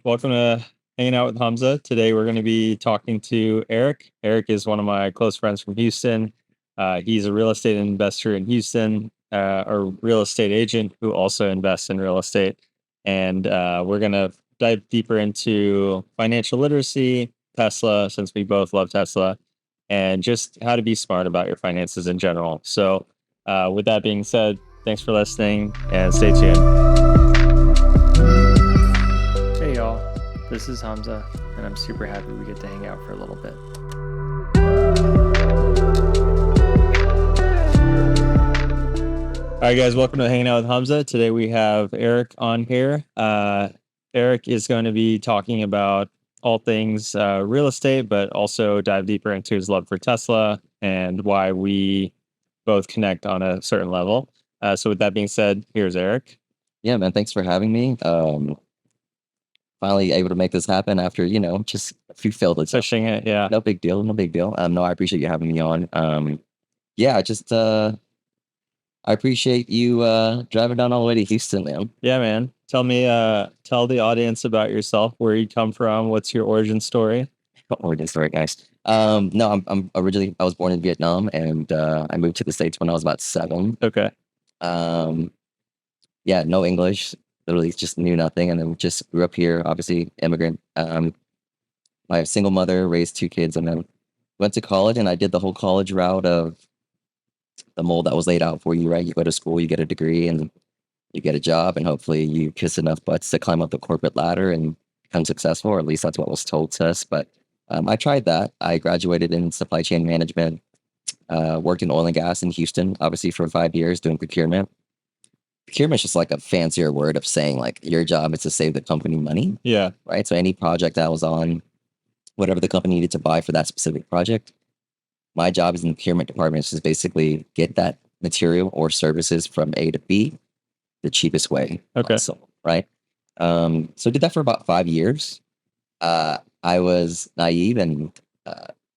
Welcome to Hanging Out with Hamza. Today we're going to be talking to Eric. Eric is one of my close friends from Houston. He's a real estate investor in Houston, or real estate agent who also invests in real estate. And we're going to dive deeper into financial literacy, Tesla, since we both love Tesla, and just how to be smart about your finances in general. So, with that being said, thanks for listening and stay tuned. Hey y'all, this is Hamza, and I'm super happy we get to hang out for a little bit. All right, guys, welcome to Hanging Out with Hamza. Today we have Eric on here. Eric is going to be talking about all things real estate, but also dive deeper into his love for Tesla and why we both connect on a certain level. So with that being said, here's Eric. Yeah, man, thanks for having me. Finally able to make this happen after, just a few failed attempts. Pushing it, yeah. No big deal, no big deal. No, I appreciate you having me on. Yeah, I appreciate you driving down all the way to Houston, man. Yeah, man. Tell the audience about yourself, where you come from, what's your origin story? Origin story, guys. No, I'm originally I was born in Vietnam, and I moved to the States when I was about 7. Okay. Yeah, no English, literally just knew nothing, and then just grew up here. Obviously, immigrant. My single mother raised 2 kids, and then went to college, and I did the whole college route of the mold that was laid out for you, right? You go to school, you get a degree, and you get a job, and hopefully you kiss enough butts to climb up the corporate ladder and become successful, or at least that's what was told to us. But I tried that. I graduated in supply chain management, worked in oil and gas in Houston, obviously for 5 years doing procurement. Procurement's just like a fancier word of saying like your job is to save the company money, Yeah. right? So any project I was on, whatever the company needed to buy for that specific project, my job is in the procurement department is just basically get that material or services from A to B the cheapest way Okay. possible, right? So I did that for about 5 years. I was naive and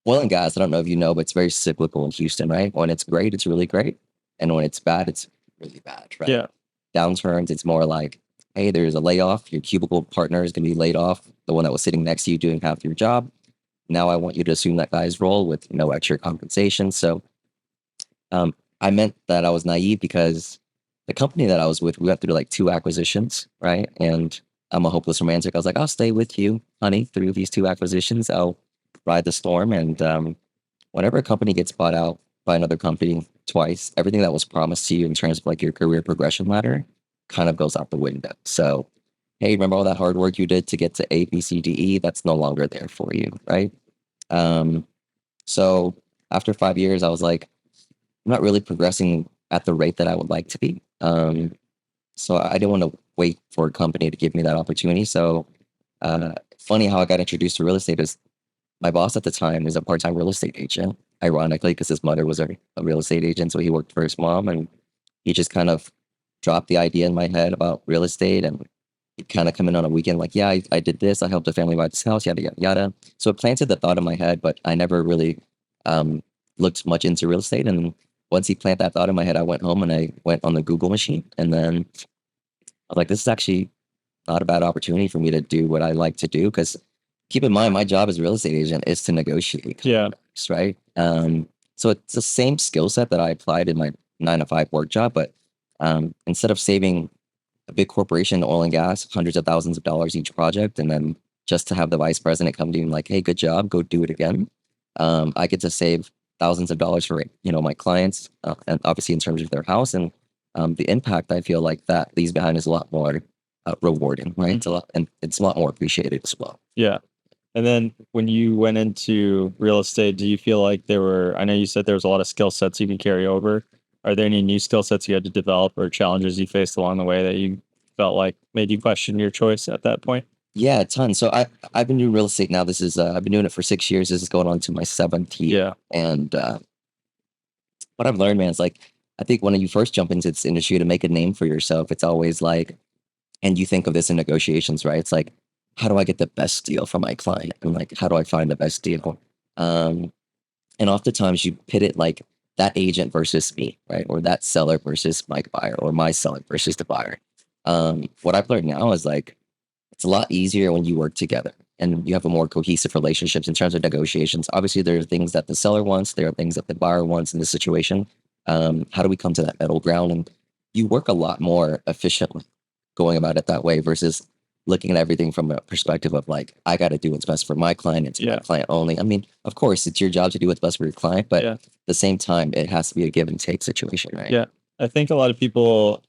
oil and gas, I don't know if you know, but it's very cyclical in Houston, right? When it's great, it's really great. And when it's bad, it's really bad, right? Yeah. Downturns, it's more like, hey, there's a layoff. Your cubicle partner is going to be laid off. The one that was sitting next to you doing half your job. Now I want you to assume that guy's role with no extra compensation. So I meant that I was naive because the company that I was with, we went through like 2 acquisitions, right? And I'm a hopeless romantic. I was like, I'll stay with you, honey, through these 2 acquisitions. I'll ride the storm. And whenever a company gets bought out by another company twice, everything that was promised to you in terms of like your career progression ladder kind of goes out the window. So, hey, remember all that hard work you did to get to A, B, C, D, E? That's no longer there for you, right? So after 5 years, I was like, I'm not really progressing at the rate that I would like to be. So I didn't want to wait for a company to give me that opportunity. So funny how I got introduced to real estate is my boss at the time was a part-time real estate agent, ironically, because his mother was a real estate agent. So he worked for his mom, and he just kind of dropped the idea in my head about real estate. And he'd kind of come in on a weekend like, yeah, I did this. I helped a family buy this house, yada, yada, yada. So it planted the thought in my head, but I never really looked much into real estate. And once he planted that thought in my head, I went home and I went on the Google machine. And then I was like, this is actually not a bad opportunity for me to do what I like to do. Because keep in mind, my job as a real estate agent is to negotiate contracts, right? So it's the same skill set that I applied in my 9 to 5 work job, but instead of saving a big corporation, oil and gas, hundreds of thousands of dollars each project, and then just to have the vice president come to you and like, hey, good job, go do it again. I get to save thousands of dollars for my clients, and obviously in terms of their house, and the impact I feel like that leaves behind is a lot more rewarding, right? It's a lot, and it's a lot more appreciated as well. Yeah. And then when you went into real estate, do you feel like I know you said there was a lot of skill sets you can carry over. Are there any new skill sets you had to develop or challenges you faced along the way that you felt like made you question your choice at that point? Yeah, a ton. So I've been doing real estate now. This is I've been doing it for 6 years. This is going on to my 7th year. Yeah. And what I've learned, man, is like I think when you first jump into this industry to make a name for yourself, it's always like, and you think of this in negotiations, right? It's like, how do I get the best deal for my client? And like, how do I find the best deal? And oftentimes you pit it like that agent versus me, right? Or that seller versus my buyer, or my seller versus the buyer. What I've learned now is like, It's a lot easier when you work together and you have a more cohesive relationships in terms of negotiations. Obviously, there are things that the seller wants, there are things that the buyer wants in this situation. How do we come to that middle ground? And you work a lot more efficiently going about it that way versus looking at everything from a perspective of like, I got to do what's best for my client. It's my client only. I mean, of course, it's your job to do what's best for your client, but at the same time, it has to be a give and take situation, right? Yeah. I think a lot of people,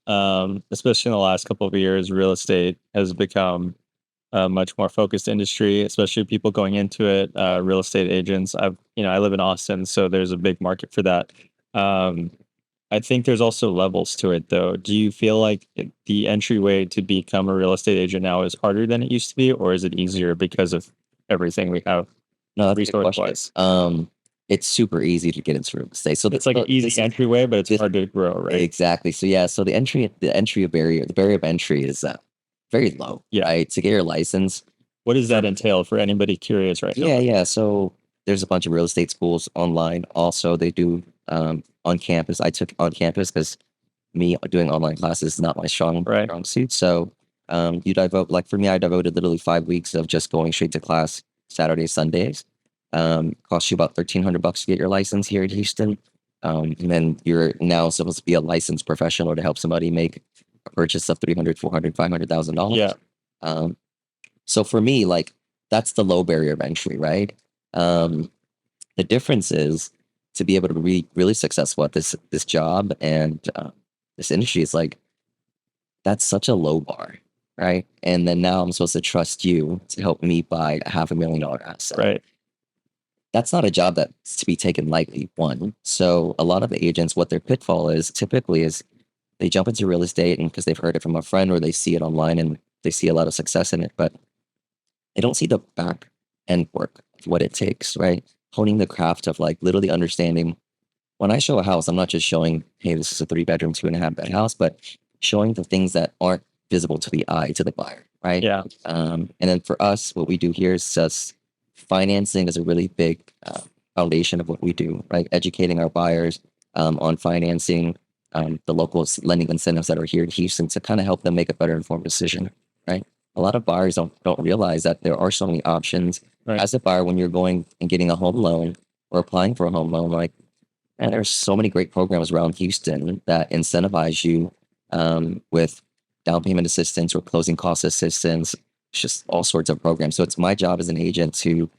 especially in the last couple of years, real estate has become a much more focused industry, especially people going into it, real estate agents. I live in Austin, so there's a big market for that. Um, I think there's also levels to it, though. Do you feel like the entryway to become a real estate agent now is harder than it used to be, or is it easier because of everything we have No, that's a good resource question. wise? It's super easy to get into real estate. So It's like an easy entryway, but it's this hard to grow, right? exactly. So yeah, so the barrier of entry is very low, Yeah. right? To get your license. What does that entail for anybody curious right now? Yeah. So there's a bunch of real estate schools online. Also, they do on campus. I took on campus because me doing online classes is not my Right. strong suit. So you devote like for me, I devoted literally 5 weeks of just going straight to class Saturdays, Sundays. Costs you about $1,300 to get your license here in Houston. And then you're now supposed to be a licensed professional to help somebody make a purchase of 300, 400, $500,000. Yeah. Um, so for me, like that's the low barrier of entry, right? Um, the difference is to be able to be really successful at this job and this industry is like that's such a low bar, right? And then now I'm supposed to trust you to help me buy a $500,000 asset. Right. That's not a job that's to be taken lightly. One, so a lot of agents, what their pitfall is typically is they jump into real estate and because they've heard it from a friend or they see it online and they see a lot of success in it, but they don't see the back end work of what it takes, right? Honing the craft of like literally understanding when I show a house, I'm not just showing, hey, this is a 3 bedroom, 2.5 bed house, but showing the things that aren't visible to the eye, to the buyer, right? Yeah. And then for us, what we do here is just financing is a really big foundation of what we do, right? Educating our buyers on financing, the local lending incentives that are here in Houston to kind of help them make a better informed decision, right? A lot of buyers don't realize that there are so many options. Right. As a buyer, when you're going and getting a home loan or applying for a home loan, like and there's so many great programs around Houston that incentivize you with down payment assistance or closing cost assistance, just all sorts of programs. So it's my job as an agent to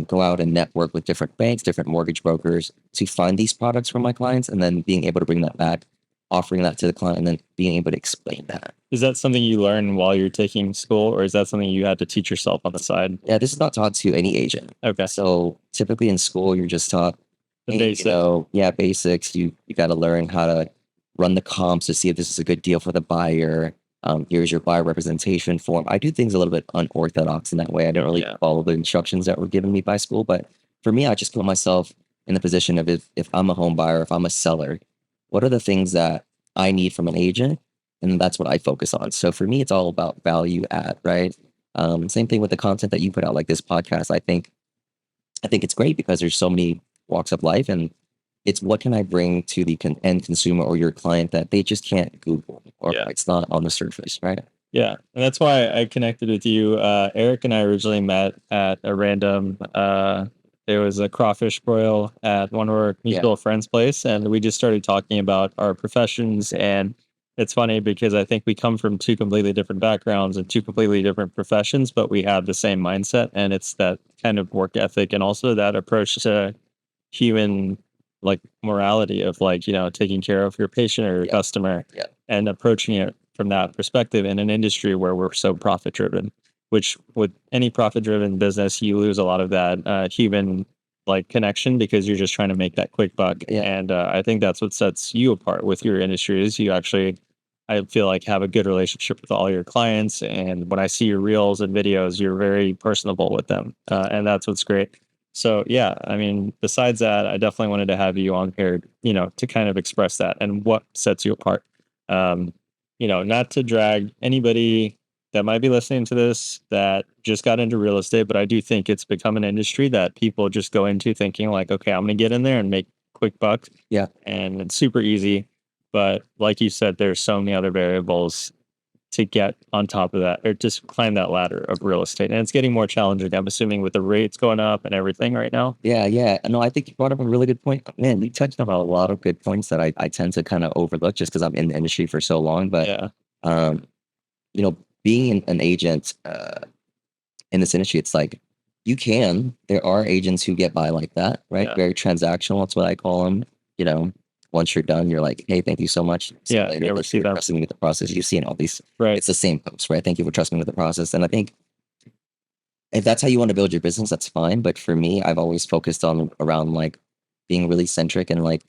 go out and network with different banks, different mortgage brokers to find these products for my clients, and then being able to bring that back, offering that to the client, and then being able to explain that. Is that something you learn while you're taking school, or is that something you had to teach yourself on the side? Yeah, this is not taught to any agent. Okay. So typically in school, you're just taught The hey, basics. yeah, basics. You got to learn how to run the comps to see if this is a good deal for the buyer. Here's your buyer representation form. I do things a little bit unorthodox in that way. I don't really follow the instructions that were given me by school. But for me, I just put myself in the position of if I'm a home buyer, if I'm a seller, what are the things that I need from an agent? And that's what I focus on. So for me, it's all about value add, right? Same thing with the content that you put out, like this podcast. I think it's great because there's so many walks of life and it's what can I bring to the end consumer or your client that they just can't Google or it's not on the surface, right? Yeah, and that's why I connected with you. Eric and I originally met at a random. It was a crawfish broil at one of our mutual friends' place, and we just started talking about our professions. And it's funny because I think we come from two completely different backgrounds and two completely different professions, but we have the same mindset, and it's that kind of work ethic and also that approach to human like morality of like taking care of your patient or your customer and approaching it from that perspective in an industry where we're so profit driven, which with any profit driven business you lose a lot of that human like connection because you're just trying to make that quick buck. And I think that's what sets you apart with your industry is you actually, I feel like, have a good relationship with all your clients, and when I see your reels and videos you're very personable with them, and that's what's great. So yeah, I mean, besides that, I definitely wanted to have you on here, to kind of express that and what sets you apart. Um, not to drag anybody that might be listening to this that just got into real estate, but I do think it's become an industry that people just go into thinking like, okay, I'm going to get in there and make quick bucks. Yeah. And it's super easy. But like you said, there's so many other variables to get on top of that or just climb that ladder of real estate? And it's getting more challenging, I'm assuming, with the rates going up and everything right now. Yeah, yeah. No, I think you brought up a really good point. Man, you touched on a lot of good points that I tend to kind of overlook just because I'm in the industry for so long. But Yeah. um, being an agent in this industry, it's like there are agents who get by like that, right? Yeah. Very transactional. That's what I call them. You know, once you're done, you're like, hey, thank you so much. See you Yeah. later. You ever Thank you see for them? trusting me with the process. You've seen all these. Right. It's the same post, right? Thank you for trusting me with the process. And I think if that's how you want to build your business, that's fine. But for me, I've always focused on around like being really centric and like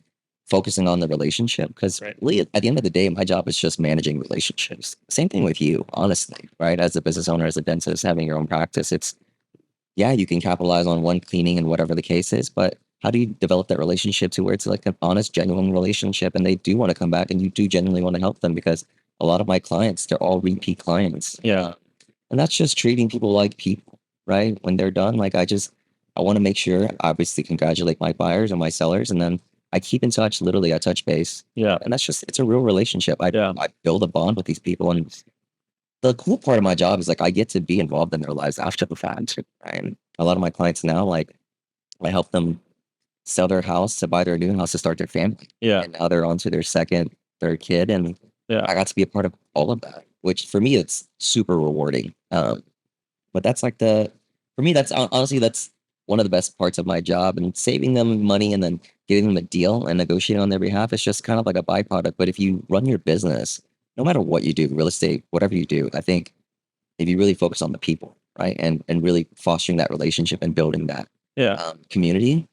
focusing on the relationship. Because Right. really, at the end of the day, my job is just managing relationships. Same thing with you, honestly, right? As a business owner, as a dentist, having your own practice, it's yeah, you can capitalize on one cleaning and whatever the case is, but how do you develop that relationship to where it's like an honest, genuine relationship and they do want to come back and you do genuinely want to help them because a lot of my clients, they're all repeat clients. Yeah. And that's just treating people like people, right? When they're done, like I want to make sure, obviously, congratulate my buyers and my sellers. And then I keep in touch, literally, I touch base. Yeah. And that's just, it's a real relationship. Yeah. I build a bond with these people. And the cool part of my job is like I get to be involved in their lives after the fact. And a lot of my clients now, like I help them sell their house to buy their new house to start their family. Yeah. And now they're on to their second, third kid. And Yeah. I got to be a part of all of that, which for me, it's super rewarding. But that's like for me, honestly, that's one of the best parts of my job and saving them money and then giving them a deal and negotiating on their behalf is just kind of like a byproduct. But if you run your business, no matter what you do, real estate, whatever you do, I think if you really focus on the people, right, and really fostering that relationship and building that Yeah. community,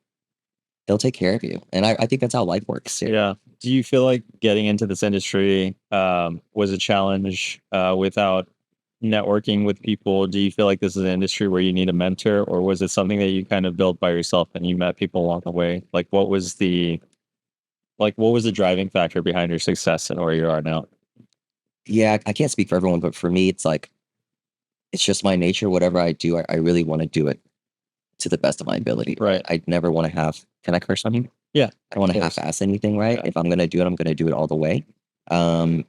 they'll take care of you. And I think that's how life works too. Yeah. Do you feel like getting into this industry was a challenge without networking with people? Do you feel like this is an industry where you need a mentor, or was it something that you kind of built by yourself and you met people along the way? What was the driving factor behind your success and where you are now? Yeah, I can't speak for everyone, but for me, it's like it's just my nature. Whatever I do, I really want to do it to the best of my ability. Right. Right. I never want to have. Can I curse on you? Yeah. I don't want Of to course. half-ass anything. Right. Yeah. If I'm gonna do it, I'm gonna do it all the way.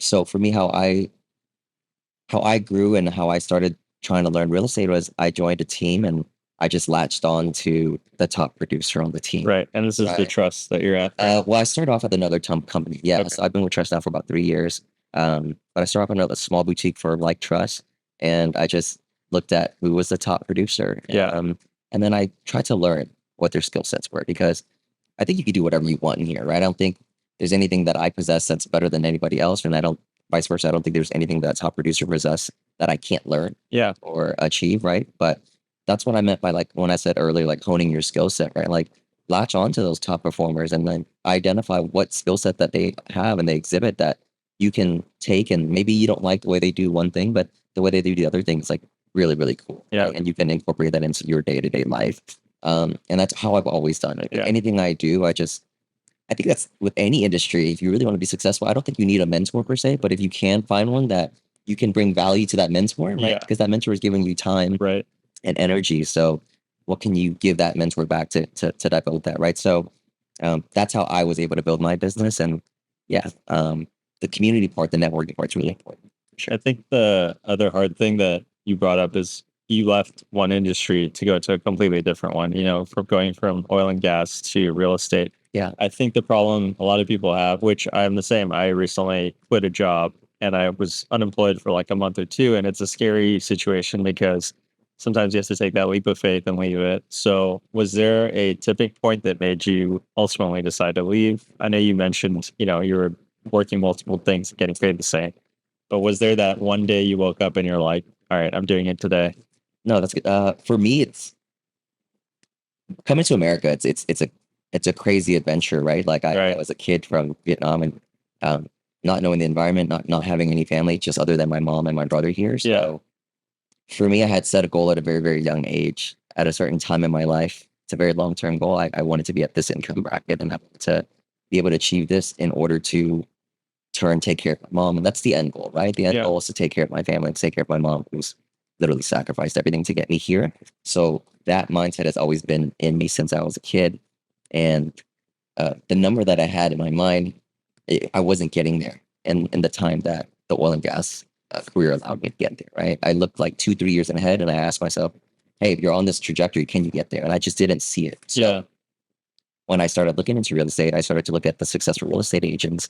So for me, how I grew and how I started trying to learn real estate was I joined a team and I just latched on to the top producer on the team. Right. And this is the Right. trust that you're at. Well, I started off at another company. Yeah, Okay. so I've been with Trust now for about 3 years. But I started off another small boutique for like Trust, and I just looked at who was the top producer. Yeah. And then I tried to learn what their skill sets were because I think you can do whatever you want in here, right? I don't think there's anything that I possess that's better than anybody else, and I don't vice versa. I don't think there's anything that top producer possess that I can't learn Yeah. or achieve, right? But that's what I meant by like when I said earlier, like honing your skill set, right? Like latch on to those top performers and then identify what skill set that they have and they exhibit that you can take and maybe you don't like the way they do one thing, but the way they do the other thing is like really, really cool. Yeah. Right? And you can incorporate that into your day-to-day life. And that's how I've always done it. Yeah. Anything I do, I think that's with any industry. If you really want to be successful, I don't think you need a mentor per se, but if you can find one that you can bring value to that mentor, right? Yeah. Because that mentor is giving you time Right. and energy. So what can you give that mentor back to develop that, right? So that's how I was able to build my business. And yeah, the community part, the networking part is really important. I think the other hard thing that you brought up is you left one industry to go to a completely different one, from going from oil and gas to real estate. Yeah. I think the problem a lot of people have, which I'm the same, I recently quit a job and I was unemployed for like a month or two. And it's a scary situation because sometimes you have to take that leap of faith and leave it. So, was there a tipping point that made you ultimately decide to leave? I know you mentioned, you were working multiple things, getting paid the same. But was there that one day you woke up and you're like, all right, I'm doing it today? No, that's good. For me, it's coming to America. It's a crazy adventure, right? Like I Right. was a kid from Vietnam and um, not knowing the environment, not having any family, just other than my mom and my brother here. Yeah. So for me, I had set a goal at a very, very young age. At a certain time in my life, it's a very long term goal. I wanted to be at this income bracket and to be able to achieve this in order to turn take care of my mom. And that's the end goal, right? The end Yeah. goal is to take care of my family, to take care of my mom, who's literally sacrificed everything to get me here. So that mindset has always been in me since I was a kid. And the number that I had in my mind, I wasn't getting there in the time that the oil and gas career allowed me to get there, right? I looked like 2, 3 years ahead and I asked myself, hey, if you're on this trajectory, can you get there? And I just didn't see it. So Yeah. when I started looking into real estate, I started to look at the successful real estate agents.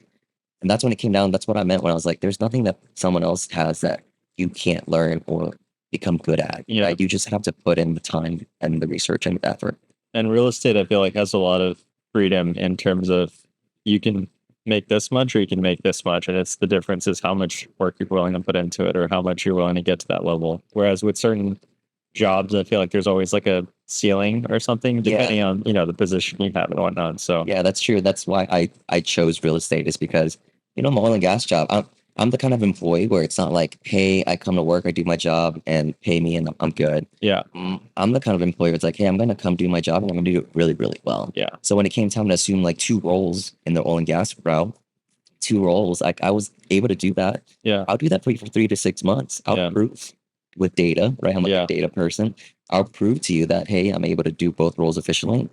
And that's when it came down. That's what I meant when I was like, there's nothing that someone else has that you can't learn or become good at. Yeah. Right? You just have to put in the time and the research and the effort. And real estate, I feel like, has a lot of freedom in terms of you can make this much or you can make this much. And it's the difference is how much work you're willing to put into it or how much you're willing to get to that level. Whereas with certain jobs, I feel like there's always like a ceiling or something, depending on, the position you have and whatnot. So Yeah, that's true. That's why I chose real estate is because, my oil and gas job, I'm the kind of employee where it's not like, hey, I come to work, I do my job and pay me and I'm good. yeah, I'm the kind of employee where it's like, hey, I'm going to come do my job and I'm going to do it really, really well. yeah, So when it came time to assume like 2 roles in the oil and gas route, 2 roles, like I was able to do that. yeah, I'll do that for you for 3 to 6 months. I'll yeah, prove with data, right? I'm like yeah, a data person. I'll prove to you that, hey, I'm able to do both roles efficiently.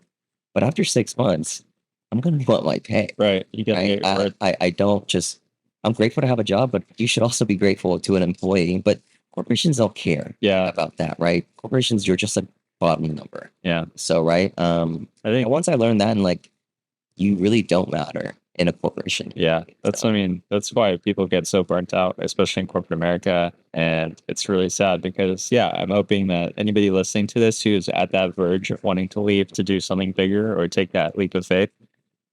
But after 6 months, I'm gonna want my pay. right. You gotta Right. get your word. I don't just I'm grateful to have a job, but you should also be grateful to an employee. But corporations don't care Yeah, about that, right? Corporations, you're just a bottom number. yeah. So right. I think, And once I learned that and like you really don't matter in a corporation. yeah, So, that's why people get so burnt out, especially in corporate America. And it's really sad because, yeah, I'm hoping that anybody listening to this who's at that verge of wanting to leave to do something bigger or take that leap of faith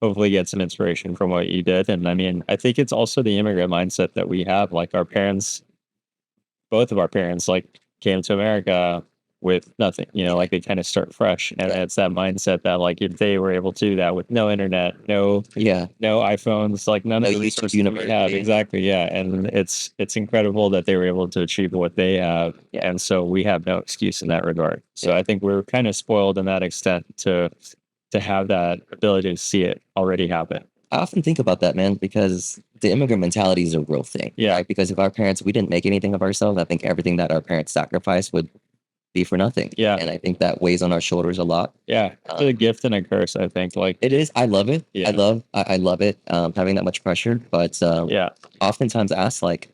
hopefully get some inspiration from what you did. And I mean, I think it's also the immigrant mindset that we have. Like our parents, both of our parents, like came to America with nothing, like they kind of start fresh. And yeah. it's that mindset that like if they were able to do that with no internet, Yeah. no iPhones, like none No of the YouTube resources we have. University. Exactly. Yeah. And it's incredible that they were able to achieve what they have. Yeah. And so we have no excuse in that regard. So Yeah. I think we're kind of spoiled in that extent to have that ability to see it already happen. I often think about that, man, because the immigrant mentality is a real thing. Yeah. Right? Because if our parents, we didn't make anything of ourselves, I think everything that our parents sacrificed would be for nothing. Yeah. And I think that weighs on our shoulders a lot. Yeah. It's a gift and a curse, I think. Like It is. I love it. Yeah. I love it. Having that much pressure, but yeah. oftentimes ask like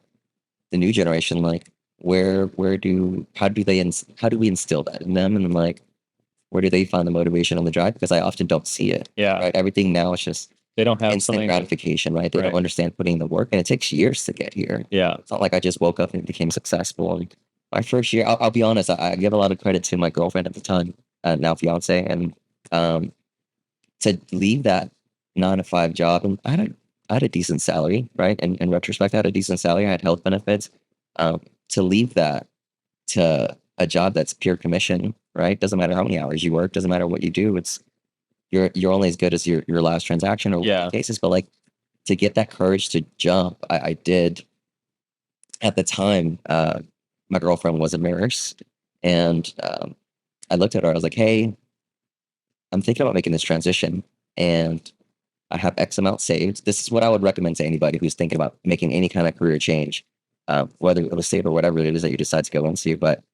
the new generation, like how do we instill that in them, and like where do they find the motivation on the drive? Because I often don't see it. Yeah. Right. Everything now is just They don't have instant something gratification, right? They Right. don't understand putting in the work, and it takes years to get here. Yeah. It's not like I just woke up and became successful. And my first year, I'll be honest, I give a lot of credit to my girlfriend at the time, now fiance, and um, to leave that 9 to 5 job, and I had a decent salary, right? And in retrospect, I had a decent salary. I had health benefits. To leave that to a job that's pure commission, right? Doesn't matter how many hours you work, doesn't matter what you do. It's you're only as good as your last transaction or Yeah. cases. But like to get that courage to jump, I did at the time. My girlfriend was a nurse, and I looked at her. I was like, "Hey, I'm thinking about making this transition, and I have X amount saved. This is what I would recommend to anybody who's thinking about making any kind of career change, whether real estate or whatever it is that you decide to go into. But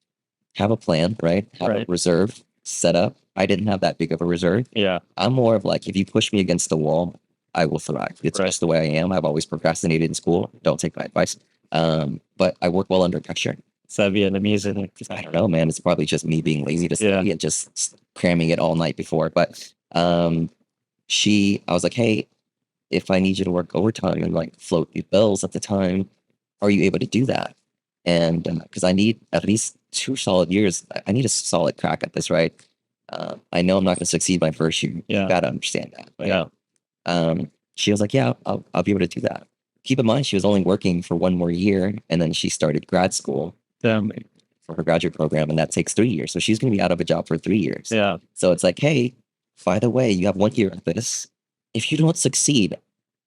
have a plan, right? Have a Right. reserve set up. I didn't have that big of a reserve. Yeah. I'm more of like, if you push me against the wall, I will thrive. It's Right. just the way I am. I've always procrastinated in school. Don't take my advice. But I work well under pressure. So Vietnamese in it. I don't know, man. It's probably just me being lazy to study and just cramming it all night before. But I was like, hey, if I need you to work overtime and like float your bills at the time, are you able to do that? And because I need at least 2 solid years, I need a solid crack at this, right? I know I'm not going to succeed my first year. Yeah. You got to understand that. Right? Yeah. She was like, yeah, I'll be able to do that. Keep in mind, she was only working for 1 more year, and then she started grad school for her graduate program, and that takes 3 years. So she's going to be out of a job for 3 years. Yeah. So it's like, hey, by the way, you have 1 year at this. If you don't succeed,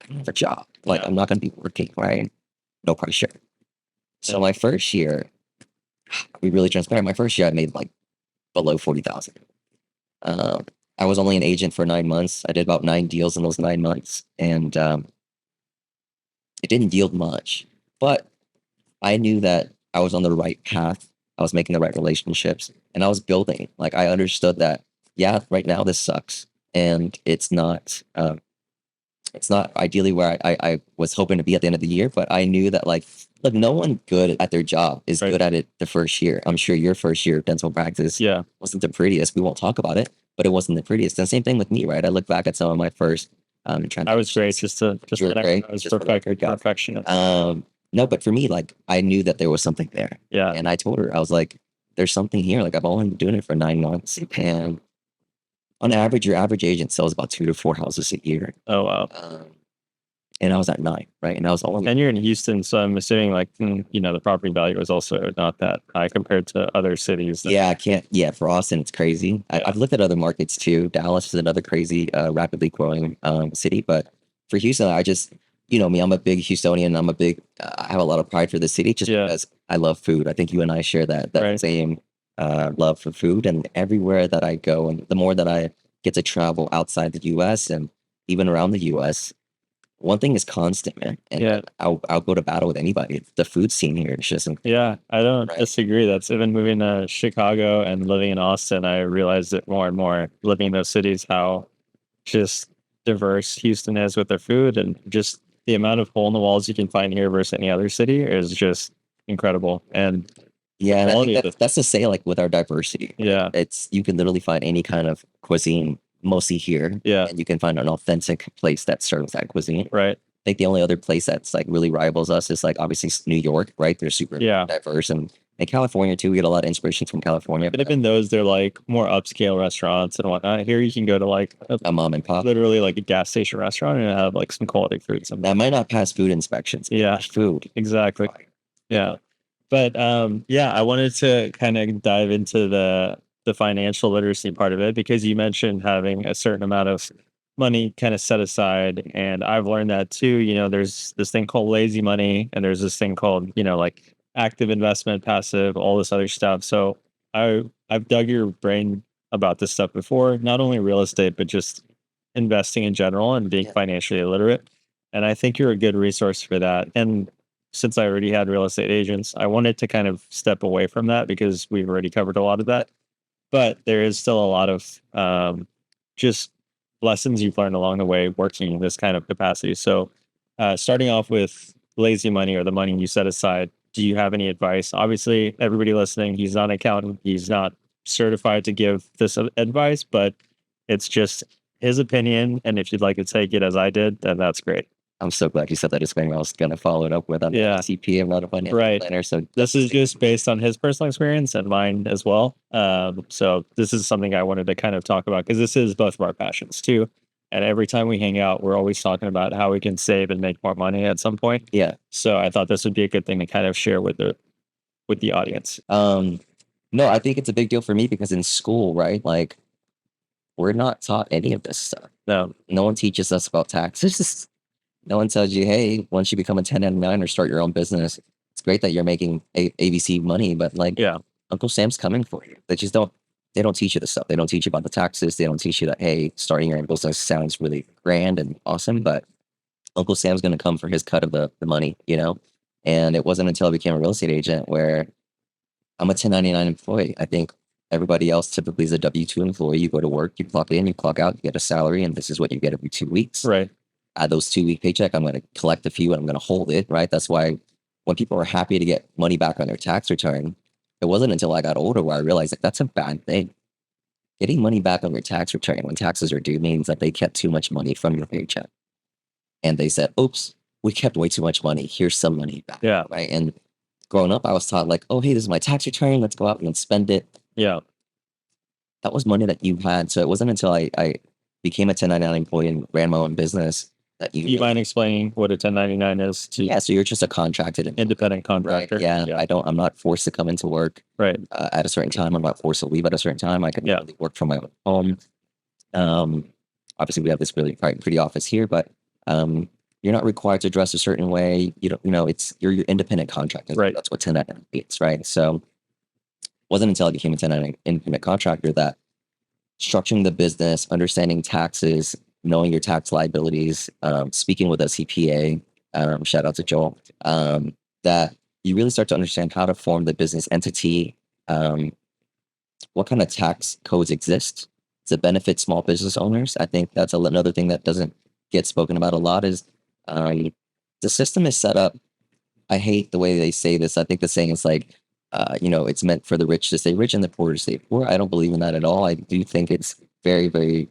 I don't have a job. Like, Yeah. I'm not going to be working, right? No pressure. So my first year, we really transparent. My first year, I made like below 40,000. I was only an agent for 9 months. I did about 9 deals in those 9 months, and it didn't yield much. But I knew that I was on the right path. I was making the right relationships, and I was building. Like I understood that, yeah, right now this sucks, and it's not It's not ideally where I was hoping to be at the end of the year, but I knew that like, look, no one good at their job is Right. good at it the first year. I'm sure your first year of dental practice Yeah, wasn't the prettiest. We won't talk about it, but it wasn't the prettiest. And same thing with me, right? I look back at some of my first I was great. transitions. Just You the were next great, I was just whatever. Good job. perfectionist. No, but for me, like I knew that there was something there. Yeah. And I told her, I was like, there's something here. Like I've only been doing it for 9 months. And on average, your average agent sells about 2 to 4 houses a year. Oh wow. And I was at 9, right? And I was only And you're in Houston, so I'm assuming like the property value is also not that high compared to other cities. yeah, I can't. Yeah, for Austin, it's crazy. Yeah. I've looked at other markets too. Dallas is another crazy, rapidly growing city. But for Houston, I just, you know me, I'm a big Houstonian. I have a lot of pride for the city just Yeah. because I love food. I think you and I share that Right. same love for food. And everywhere that I go, and the more that I get to travel outside the U.S. and even around the U.S., one thing is constant, man. And Yeah. I'll go to battle with anybody. The food scene here is just incredible. Yeah, I don't Right. disagree. That's even moving to Chicago and living in Austin, I realized it more and more living in those cities how just diverse Houston is with their food and just the amount of hole in the walls you can find here versus any other city is just incredible. And Yeah, and I think quality of the that's to say, like with our diversity, right? yeah, It's you can literally find any kind of cuisine, mostly here, yeah, and you can find an authentic place that serves that cuisine. right. I think the only other place that's like really rivals us is like obviously New York, right? They're super Yeah. diverse, and California too. We get a lot of inspiration from California. But even those, they're like more upscale restaurants and whatnot. Here you can go to like a mom and pop literally like a gas station restaurant and have like some quality food. Some that might not pass food inspections. but Yeah. food. exactly. Yeah. But yeah, I wanted to kind of dive into the financial literacy part of it because you mentioned having a certain amount of money kind of set aside. And I've learned that too. There's this thing called lazy money and there's this thing called, like active investment, passive, all this other stuff. So I've dug your brain about this stuff before, not only real estate, but just investing in general and being Yeah. financially illiterate. And I think you're a good resource for that. And since I already had real estate agents, I wanted to kind of step away from that because we've already covered a lot of that. But there is still a lot of just lessons you've learned along the way working in this kind of capacity. So, starting off with lazy money or the money you set aside, do you have any advice? Obviously, everybody listening, he's not an accountant, he's not certified to give this advice, but it's just his opinion. And if you'd like to take it as I did, then that's great. I'm so glad you said that disclaimer. I was gonna follow it up with I'm Yeah. not a CPA, I'm not a financial Right. planner. So This is just based on his personal experience and mine as well. So this is something I wanted to kind of talk about because this is both of our passions too. And every time we hang out, we're always talking about how we can save and make more money at some point. yeah. So I thought this would be a good thing to kind of share with the audience. No, I think it's a big deal for me because in school, right? Like we're not taught any of this stuff. No, No one teaches us about taxes. No one tells you, hey, once you become a 1099 or start your own business, it's great that you're making ABC money, but like yeah, Uncle Sam's coming for you. They don't teach you the stuff. They don't teach you about the taxes. They don't teach you that, hey, starting your own business sounds really grand and awesome, but Uncle Sam's going to come for his cut of the money, you know? And it wasn't until I became a real estate agent where I'm a 1099 employee. I think everybody else typically is a W-2 employee. You go to work, you clock in, you clock out, you get a salary, and this is what you get every 2 weeks. right. At those 2 week paycheck, I'm going to collect a few and I'm going to hold it, right? That's why when people are happy to get money back on their tax return, it wasn't until I got older where I realized like that's a bad thing. Getting money back on your tax return when taxes are due means that they kept too much money from your paycheck. And they said, oops, we kept way too much money. Here's some money back. Yeah, Right. And growing up, I was taught like, oh, hey, this is my tax return. Let's go out and spend it. yeah. That was money that you had. So it wasn't until I became a 1099 employee and ran my own business that Do you mind explaining what a 1099 is to yeah, so you're just a contracted employee, independent right? contractor? Yeah, I'm not forced to come into work Right. at a certain time. I'm not forced to leave at a certain time. I can Yeah. really work from my own home. Um, obviously, we have this really pretty office here, but you're not required to dress a certain way. You don't, it's you're your independent contractor. Right. That's what 1099 means, right? So, it wasn't until I became a 1099 independent contractor that structuring the business, understanding taxes, knowing your tax liabilities, speaking with a CPA, shout out to Joel, that you really start to understand how to form the business entity, what kind of tax codes exist to benefit small business owners. I think that's another thing that doesn't gets spoken about a lot is um, the system is set up. I hate the way they say this. I think the saying is like, it's meant for the rich to stay rich and the poor to stay poor. I don't believe in that at all. I do think it's very, very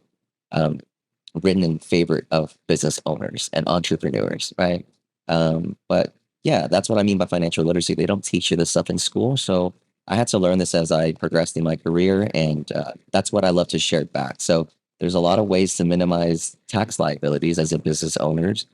um, written in favor of business owners and entrepreneurs, right? But yeah, that's what I mean by financial literacy. They don't teach you this stuff in school. So I had to learn this as I progressed in my career. And that's what I love to share back. So there's a lot of ways to minimize tax liabilities as a business owners.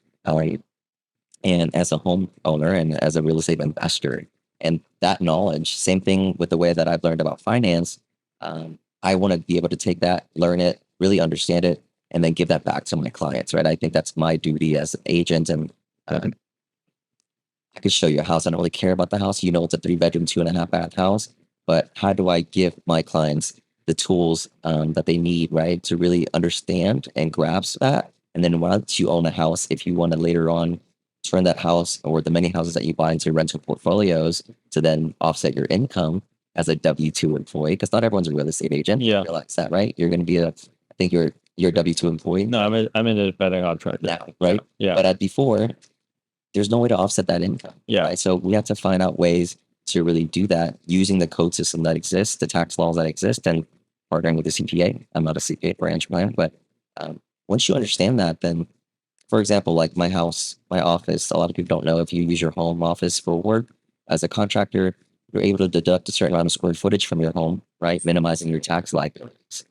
And as a homeowner and as a real estate investor. And that knowledge, same thing with the way that I've learned about finance. I want to be able to take that, learn it, really understand it, and then give that back to my clients, right? I think that's my duty as an agent. And um, I could show you a house. I don't really care about the house. It's a 3 bedroom, 2.5 bath house. But how do I give my clients the tools that they need, right, to really understand and grasp that? And then once you own a house, if you want to later on turn that house or the many houses that you buy into rental portfolios to then offset your income as a W-2 employee, because not everyone's a real estate agent. Yeah. Realize that, right? You're going to be I think you're a W-2 employee. No, I'm an independent contractor now, right? Yeah. But before, there's no way to offset that income. Yeah. Right? So we have to find out ways to really do that using the code system that exists, the tax laws that exist, and partnering with the CPA. I'm not a CPA branch plan, but once you understand that, then, for example, like my house, my office, a lot of people don't know if you use your home office for work as a contractor, you're able to deduct a certain amount of square footage from your home, right? Minimizing your tax liabilities.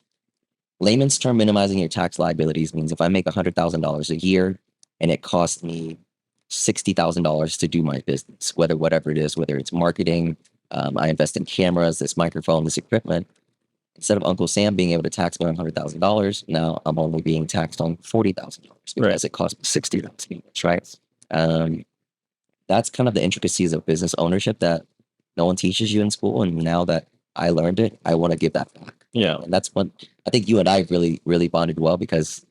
Layman's term, minimizing your tax liabilities means if I make $100,000 a year and it costs me $60,000 to do my business, whatever it is, whether it's marketing, I invest in cameras, this microphone, this equipment. Instead of Uncle Sam being able to tax me on $100,000, now I'm only being taxed on $40,000 because it cost me $60,000, right? That's kind of the intricacies of business ownership that no one teaches you in school. And now that I learned it, I want to give that back. Yeah. And that's what I think you and I really, really bonded well because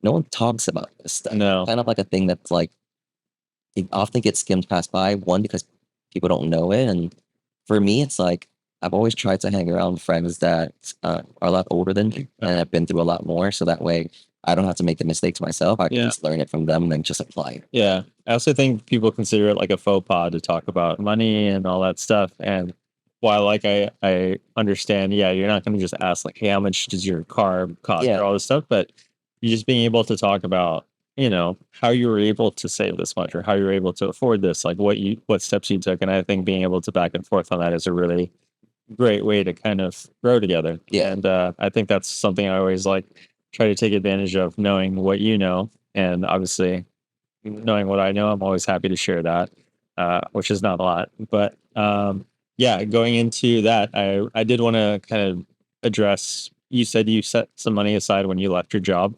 no one talks about this stuff. No. Kind of like a thing that's like, it often gets skimmed past by. One, because people don't know it. And for me, it's like, I've always tried to hang around friends that are a lot older than me and have been through a lot more. So that way I don't have to make the mistakes myself. I can just learn it from them and then just apply it. Yeah. I also think people consider it like a faux pas to talk about money and all that stuff. And while like I understand, yeah, you're not going to just ask like, hey, how much does your car cost or all this stuff, but you just being able to talk about, how you were able to save this much or how you were able to afford this, like what steps you took. And I think being able to back and forth on that is a really great way to kind of grow together. Yeah. And I think that's something I always like try to take advantage of, knowing what you know. And obviously, knowing what I know, I'm always happy to share that, which is not a lot. But yeah, going into that, I did want to kind of address, you said you set some money aside when you left your job.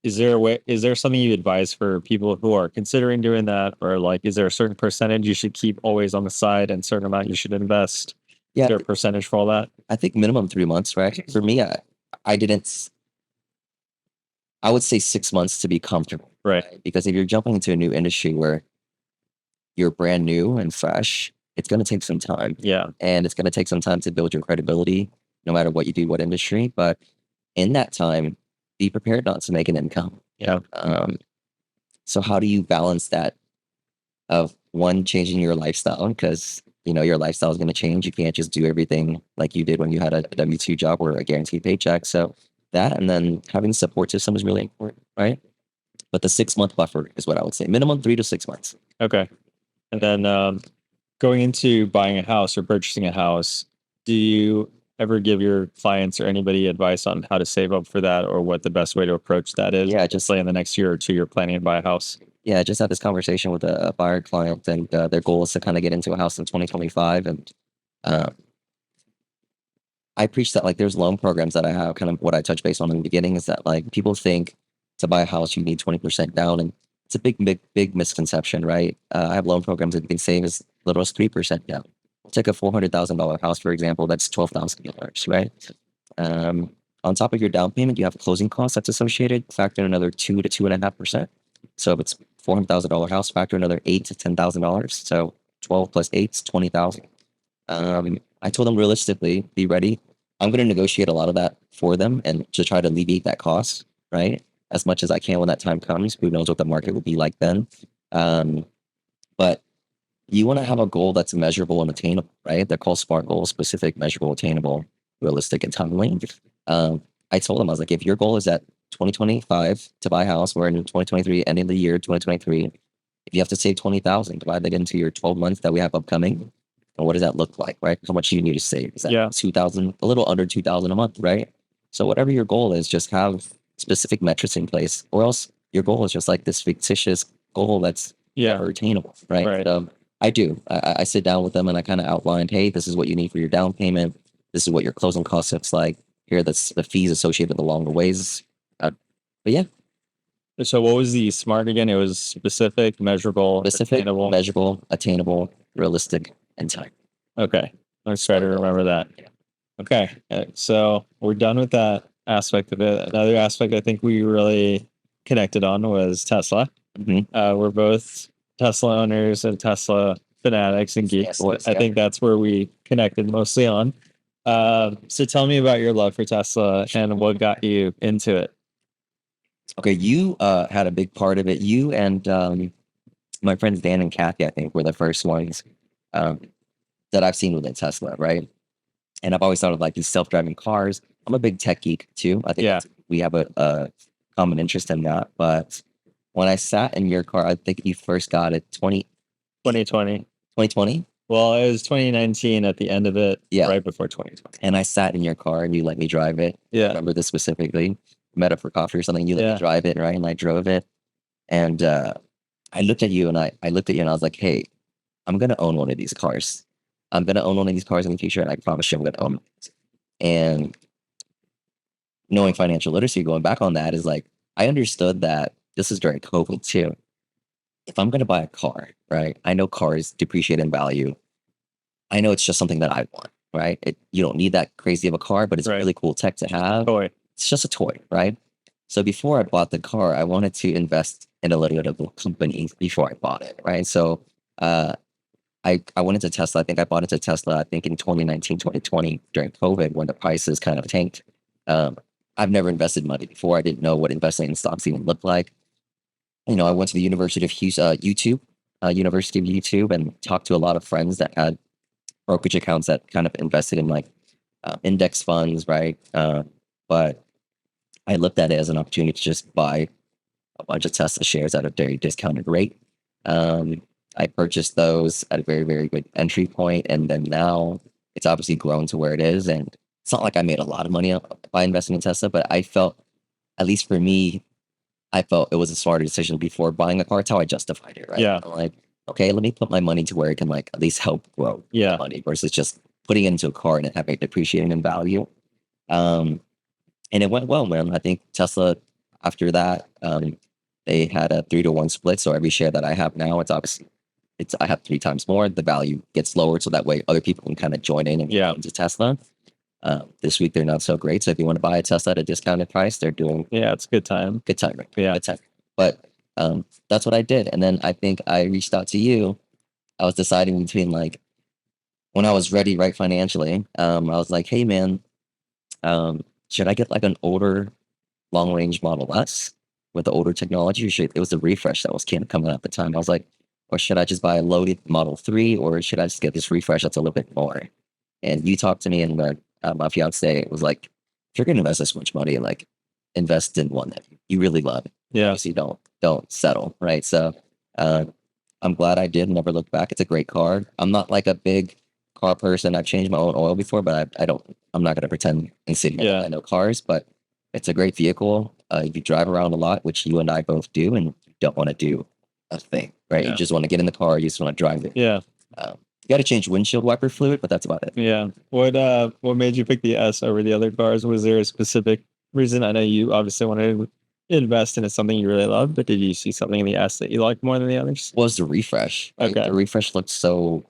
Is there something you advise for people who are considering doing that? Or like, is there a certain percentage you should keep always on the side and certain amount you should invest? Yeah. Is there a percentage for all that? I think minimum 3 months, right? For me, I didn't, I would say 6 months to be comfortable. Right. Because if you're jumping into a new industry where you're brand new and fresh, it's going to take some time. Yeah. And it's going to take some time to build your credibility, no matter what you do, what industry. But in that time, be prepared not to make an income. Yeah. So how do you balance that of one, changing your lifestyle? Because, your lifestyle is going to change. You can't just do everything like you did when you had a W-2 job or a guaranteed paycheck. So that, and then having the support system is really important, right? But the 6 month buffer is what I would say. Minimum 3 to 6 months. Okay. And then going into buying a house or purchasing a house, do you ever give your clients or anybody advice on how to save up for that or what the best way to approach that is? Yeah, just say in the next year or two, you're planning to buy a house. Yeah, I just had this conversation with a buyer client, and their goal is to kind of get into a house in 2025. And I preach that like there's loan programs that I have. Kind of what I touched base on in the beginning is that like people think to buy a house you need 20% down, and it's a big misconception, right? I have loan programs that you can save as little as 3% down. Take a $400,000 house, for example, that's $12,000, right? On top of your down payment, you have closing costs that's associated. Factor in another 2 to 2.5%. So if it's $400,000 house, factor another $8 to $10,000. So 12 plus 8 is 20,000. I told them realistically, be ready. I'm going to negotiate a lot of that for them and to try to alleviate that cost, right? as much as I can when that time comes. Who knows what the market will be like then? Um, but you want to have a goal that's measurable and attainable, right? They're called SMART goals: specific, measurable, attainable, realistic, and timely. I told them, I was like, if your goal is at 2025 to buy a house, we're in 2023, ending the year 2023. If you have to save 20,000, divide that into your 12 months that we have upcoming. And what does that look like, right? How much do you need to save? Is that Yeah. 2,000, a little under 2,000 a month, right? So whatever your goal is, just have specific metrics in place, or else your goal is just like this fictitious goal that's Yeah. never attainable, right? Right. I do. I sit down with them and I kind of outlined, hey, this is what you need for your down payment. This is what your closing cost looks like. Here are the fees associated along the ways. But yeah, So what was the SMART again? It was specific, measurable, specific, attainable. measurable, attainable, realistic, and time. Okay. Let's try to remember that. Okay. So we're done with that aspect of it. Another aspect I think we really connected on was Tesla. Mhm. We're both Tesla owners and Tesla fanatics and geeks. Yes, I yeah. think that's where we connected mostly on. So tell me about your love for Tesla and what got you into it. Okay, you had a big part of it. You and my friends Dan and Kathy, I think, were the first ones um, that I've seen with a Tesla, right? And I've always thought of like these self-driving cars. I'm a big tech geek too. I think Yeah. we have a common interest in that. But when I sat in your car, I think you first got it 2020. 2020. Well, it was 2019 at the end of it, Yeah. right before 2020. And I sat in your car and you let me drive it. I Yeah. remember this specifically. Met up for coffee or something. You let Yeah. me drive it, right? And I drove it. And I looked at you and I looked at you and I was like, hey, I'm gonna own one of these cars. I'm gonna own one of these cars in the future, and I promise you I'm gonna own it. And knowing financial literacy, going back on that, is like I understood that this is during COVID too. If I'm gonna buy a car, right? I know cars depreciate in value. I know it's just something that I want, right? You don't need that crazy of a car, but it's Right. really cool tech to have. Toy. It's just a toy, right? So before I bought the car, I wanted to invest in a little bit of a company before I bought it, right? So uh, I went into Tesla. I think I bought into Tesla, I think in 2019, 2020 during COVID when the prices kind of tanked. Um, I've never invested money before. I didn't know what investing in stocks even looked like. I went to the University of Houston, University of YouTube, and talked to a lot of friends that had brokerage accounts that kind of invested in like index funds, right? But I looked at it as an opportunity to just buy a bunch of Tesla shares at a very discounted rate. Um, I purchased those at a very, very good entry point, and then now it's obviously grown to where it is. And it's not like I made a lot of money by investing in Tesla, but I felt, at least for me, I felt it was a smarter decision before buying a car. It's how I justified it, right? Yeah. I'm like, okay, let me put my money to where it can like at least help grow Yeah. money versus just putting it into a car and it having it depreciating in value. Um, and it went well, man. I think Tesla after that, they had a 3-to-1 split. So every share that I have now, it's obviously I have 3 times more. The value gets lowered, so that way other people can kind of join in and get into Tesla. This week they're not so great. So if you want to buy a Tesla at a discounted price, they're doing It's a good time. good time, right? Yeah. Good time. But that's what I did, and then I think I reached out to you. I was deciding between like when I was ready, right, financially. I was like, hey, man, should I get like an older long range Model S with the older technology? Or it was the refresh that was kind of coming out at the time. I was like, or should I just buy a loaded Model 3, or should I just get this refresh that's a little bit more? And you talked to me, and my fiance was like, if you're going to invest this much money, like invest in one that you really love. Yeah. Obviously, don't settle, right? So uh, I'm glad I did. Never looked back. It's a great car. I'm not like a big car person. I've changed my own oil before, but I don't. I'm not going to pretend and sit here that I know cars. But it's a great vehicle. If you drive around a lot, which you and I both do, and you don't want to do a thing, right? You just want to get in the car. You just want to drive it. Yeah. You got to change windshield wiper fluid, but that's about it. Yeah. What made you pick the S over the other cars? Was there a specific reason? I know you obviously wanted to invest in something you really love, but did you see something in the S that you liked more than the others? Was the refresh? Right? Okay. The refresh looked so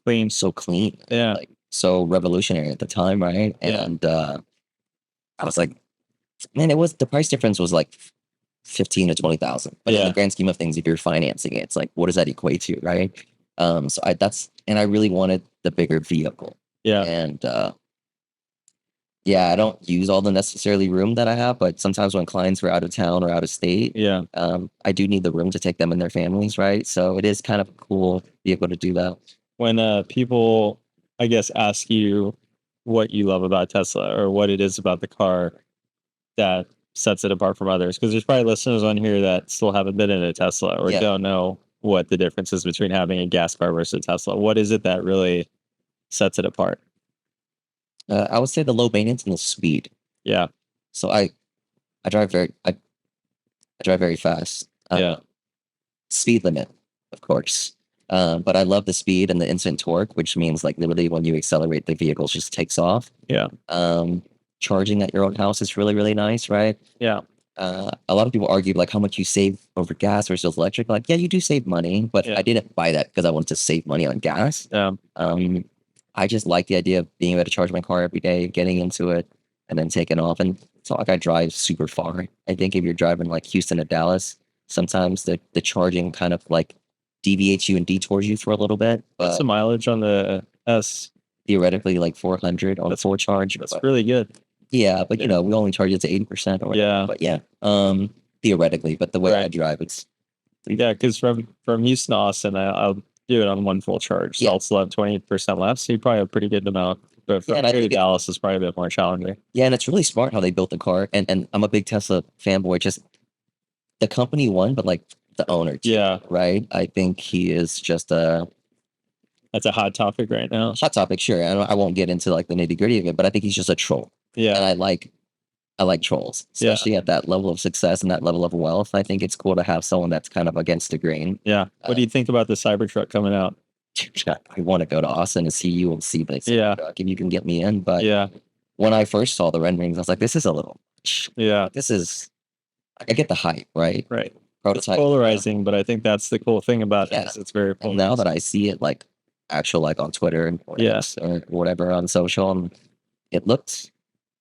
Clean. so clean. Yeah. Like so revolutionary at the time, right? And I was like, man, it was the price difference was like 15 to 20,000. But in the grand scheme of things, if you're financing it, it's like, what does that equate to, right? So I really wanted the bigger vehicle. Yeah. And Yeah, I don't use all the necessarily room that I have, but sometimes when clients are out of town or out of state, Yeah. I do need the room to take them and their families, right? So it is kind of cool to be able to do that. When people, I guess, ask you what you love about Tesla or what it is about the car that sets it apart from others, because there's probably listeners on here that still haven't been in a Tesla or Yeah. don't know what the difference is between having a gas car versus a Tesla. What is it that really sets it apart? I would say the low maintenance and the speed. Yeah. So I drive I drive very fast. Yeah. Speed limit, of course. But I love the speed and the instant torque, which means like literally when you accelerate, the vehicle just takes off. Yeah. Um, Charging at your own house is really, really nice, right? Yeah. A lot of people argue like how much you save over gas versus electric. Like, yeah, you do save money, but Yeah. I didn't buy that because I wanted to save money on gas. Yeah. Um, I just like the idea of being able to charge my car every day, getting into it, and then taking off. And it's not like I drive super far. I think if you're driving like Houston to Dallas, sometimes the charging kind of like deviates you and detours you for a little bit. What's the But mileage on the S? theoretically, like 400 on full charge. That's But really good. yeah, but Yeah. we only charge it to 80% or whatever. Yeah. But yeah, theoretically, but the way I Right. drive, it's Yeah, because from Houston to Austin, I'll do it on one full charge. So Yeah. I'll still have 20% left. So you probably have a pretty good amount. But Yeah, from and I here to think Dallas is probably a bit more challenging. yeah, and it's really smart how they built the car. And I'm a big Tesla fanboy. Just the company won, but like the owner too, Yeah. right? I think he is just a That's a hot topic right now. hot topic. Sure, I won't get into like the nitty gritty of it, but I think he's just a troll, and Yeah. I like trolls, Yeah. especially at that level of success and that level of wealth. I think it's cool to have someone that's kind of against the grain. Yeah. What do you think about the Cybertruck coming out? I want to go to Austin and see you and see this. Yeah. If you can get me in. But Yeah. when I first saw the renderings, I was like, this is a little much. Yeah. This is, I get the hype, right? Right. It's Prototype. polarizing, but I think that's the cool thing about it. Yeah. Is it's very And polarizing. now that I see it like actual, like on Twitter and or Yeah. X or whatever on social, and it looks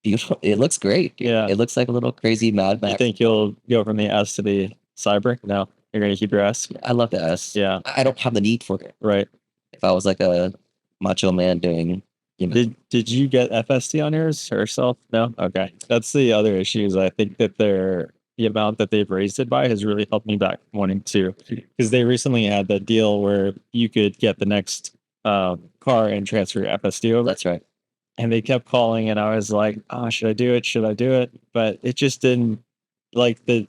beautiful. It looks great. Yeah. It looks like a little crazy Mad You Max. think you'll go from the S to the Cyber? No, you're gonna keep your S. I love the S. Yeah. I don't have the need for it. Right. If I was like a macho man doing, Did you get FSD on yours yourself? No? Okay. That's the other issue is I think that the amount that they've raised it by has really helped me back wanting to, because they recently had that deal where you could get the next car and transfer your FSD over. that's right. And they kept calling and I was like, oh, should I do it? Should I do it? But it just didn't, like, the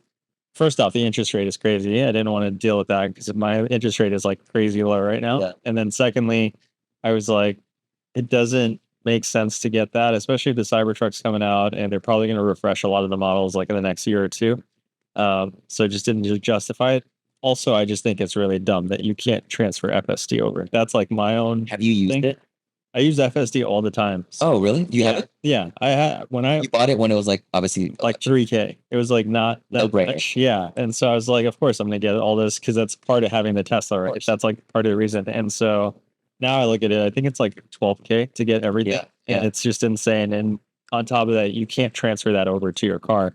first off, the interest rate is crazy. I didn't want to deal with that because my interest rate is like crazy low right now. Yeah. And then secondly, I was like, it doesn't make sense to get that, especially if the Cybertruck's coming out and they're probably going to refresh a lot of the models like in the next year or two. So it just didn't justify it. Also, I just think it's really dumb that you can't transfer FSD over. That's like my own. Have you used thing. it? I use FSD all the time. Oh, really? You have it? Yeah, I had when I You bought it when it was like obviously like 3K. It was like not No that brainer. much. Yeah. And so I was like, of course I'm gonna get all this because that's part of having the Tesla, right? course. That's like part of the reason. And so now I look at it, I think it's like 12K to get everything. Yeah, And yeah. it's just insane. And on top of that, you can't transfer that over to your car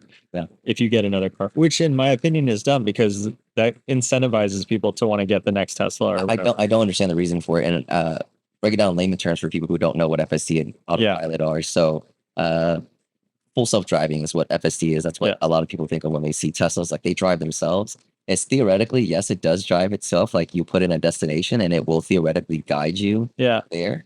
if you get another car, which in my opinion is dumb because that incentivizes people to want to get the next Tesla or whatever. I don't understand the reason for it. And break it down in layman terms for people who don't know what FSD and autopilot are. So full self-driving is what FSD is. That's what a lot of people think of when they see Teslas, like they drive themselves. It's theoretically, yes, it does drive itself. Like you put in a destination and it will theoretically guide you there.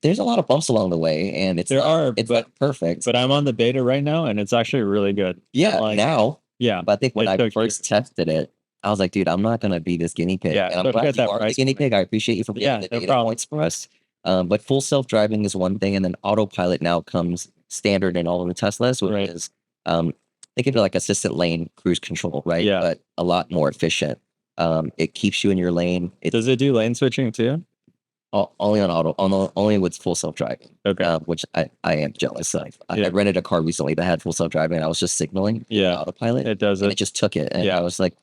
There's a lot of bumps along the way, and it's not perfect. But I'm on the beta right now, and it's actually really good. Yeah, Like, now. Yeah. But I think when It I took first tested it, I was like, dude, I'm not gonna be this guinea pig. Yeah, And I'm don't glad get you that are the price guinea point. pig. I appreciate you for Yeah, getting the no data problem. points for us. But full self-driving is one thing, and then autopilot now comes standard in all of the Teslas, which Right. is think of it like assistant lane cruise control, right? Yeah. But a lot more efficient. It keeps you in your lane. It Does it do lane switching too? only on only with full self-driving. Okay. Which I am jealous of. Yeah. I rented a car recently that had full self-driving, and I was just signaling Yeah. autopilot, It does and it. it just took it, and Yeah. I was like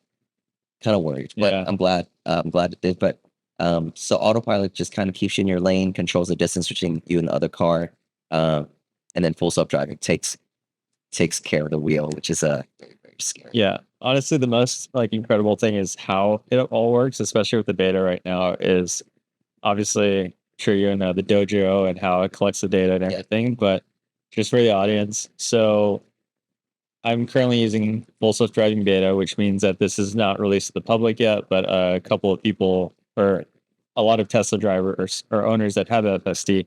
kind of worried, but Yeah. I'm glad it did. But so autopilot just kind of keeps you in your lane, controls the distance between you and the other car, and then full self-driving takes care of the wheel, which is very, very scary. Yeah. Honestly, the most like incredible thing is how it all works, especially with the beta right now, is obviously sure you know the dojo and how it collects the data and Yeah. everything, but just for the audience. So I'm currently using full self-driving beta, which means that this is not released to the public yet, but a couple of people or a lot of Tesla drivers or owners that have FSD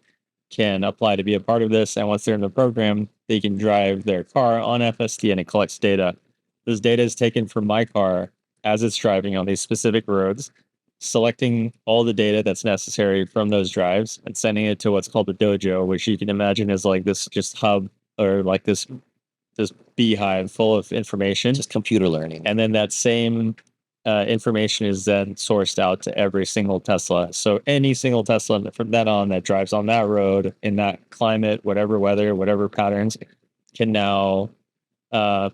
can apply to be a part of this. And once they're in the program, they can drive their car on FSD and it collects data. This data is taken from my car as it's driving on these specific roads, selecting all the data that's necessary from those drives and sending it to what's called the dojo, which you can imagine is like this just hub or like this beehive full of information. Just computer learning. And then that same information is then sourced out to every single Tesla. So any single Tesla from then on that drives on that road in that climate, whatever weather, whatever patterns, can now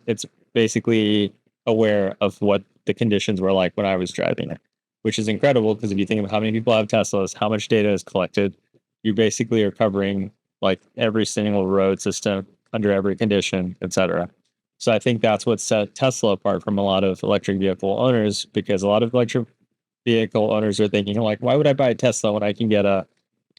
it's basically aware of what the conditions were like when I was driving it, which is incredible because if you think of how many people have Teslas, how much data is collected, you basically are covering like every single road system under every condition, etc. So I think that's what set Tesla apart from a lot of electric vehicle owners because a lot of electric vehicle owners are thinking like, why would I buy a Tesla when I can get a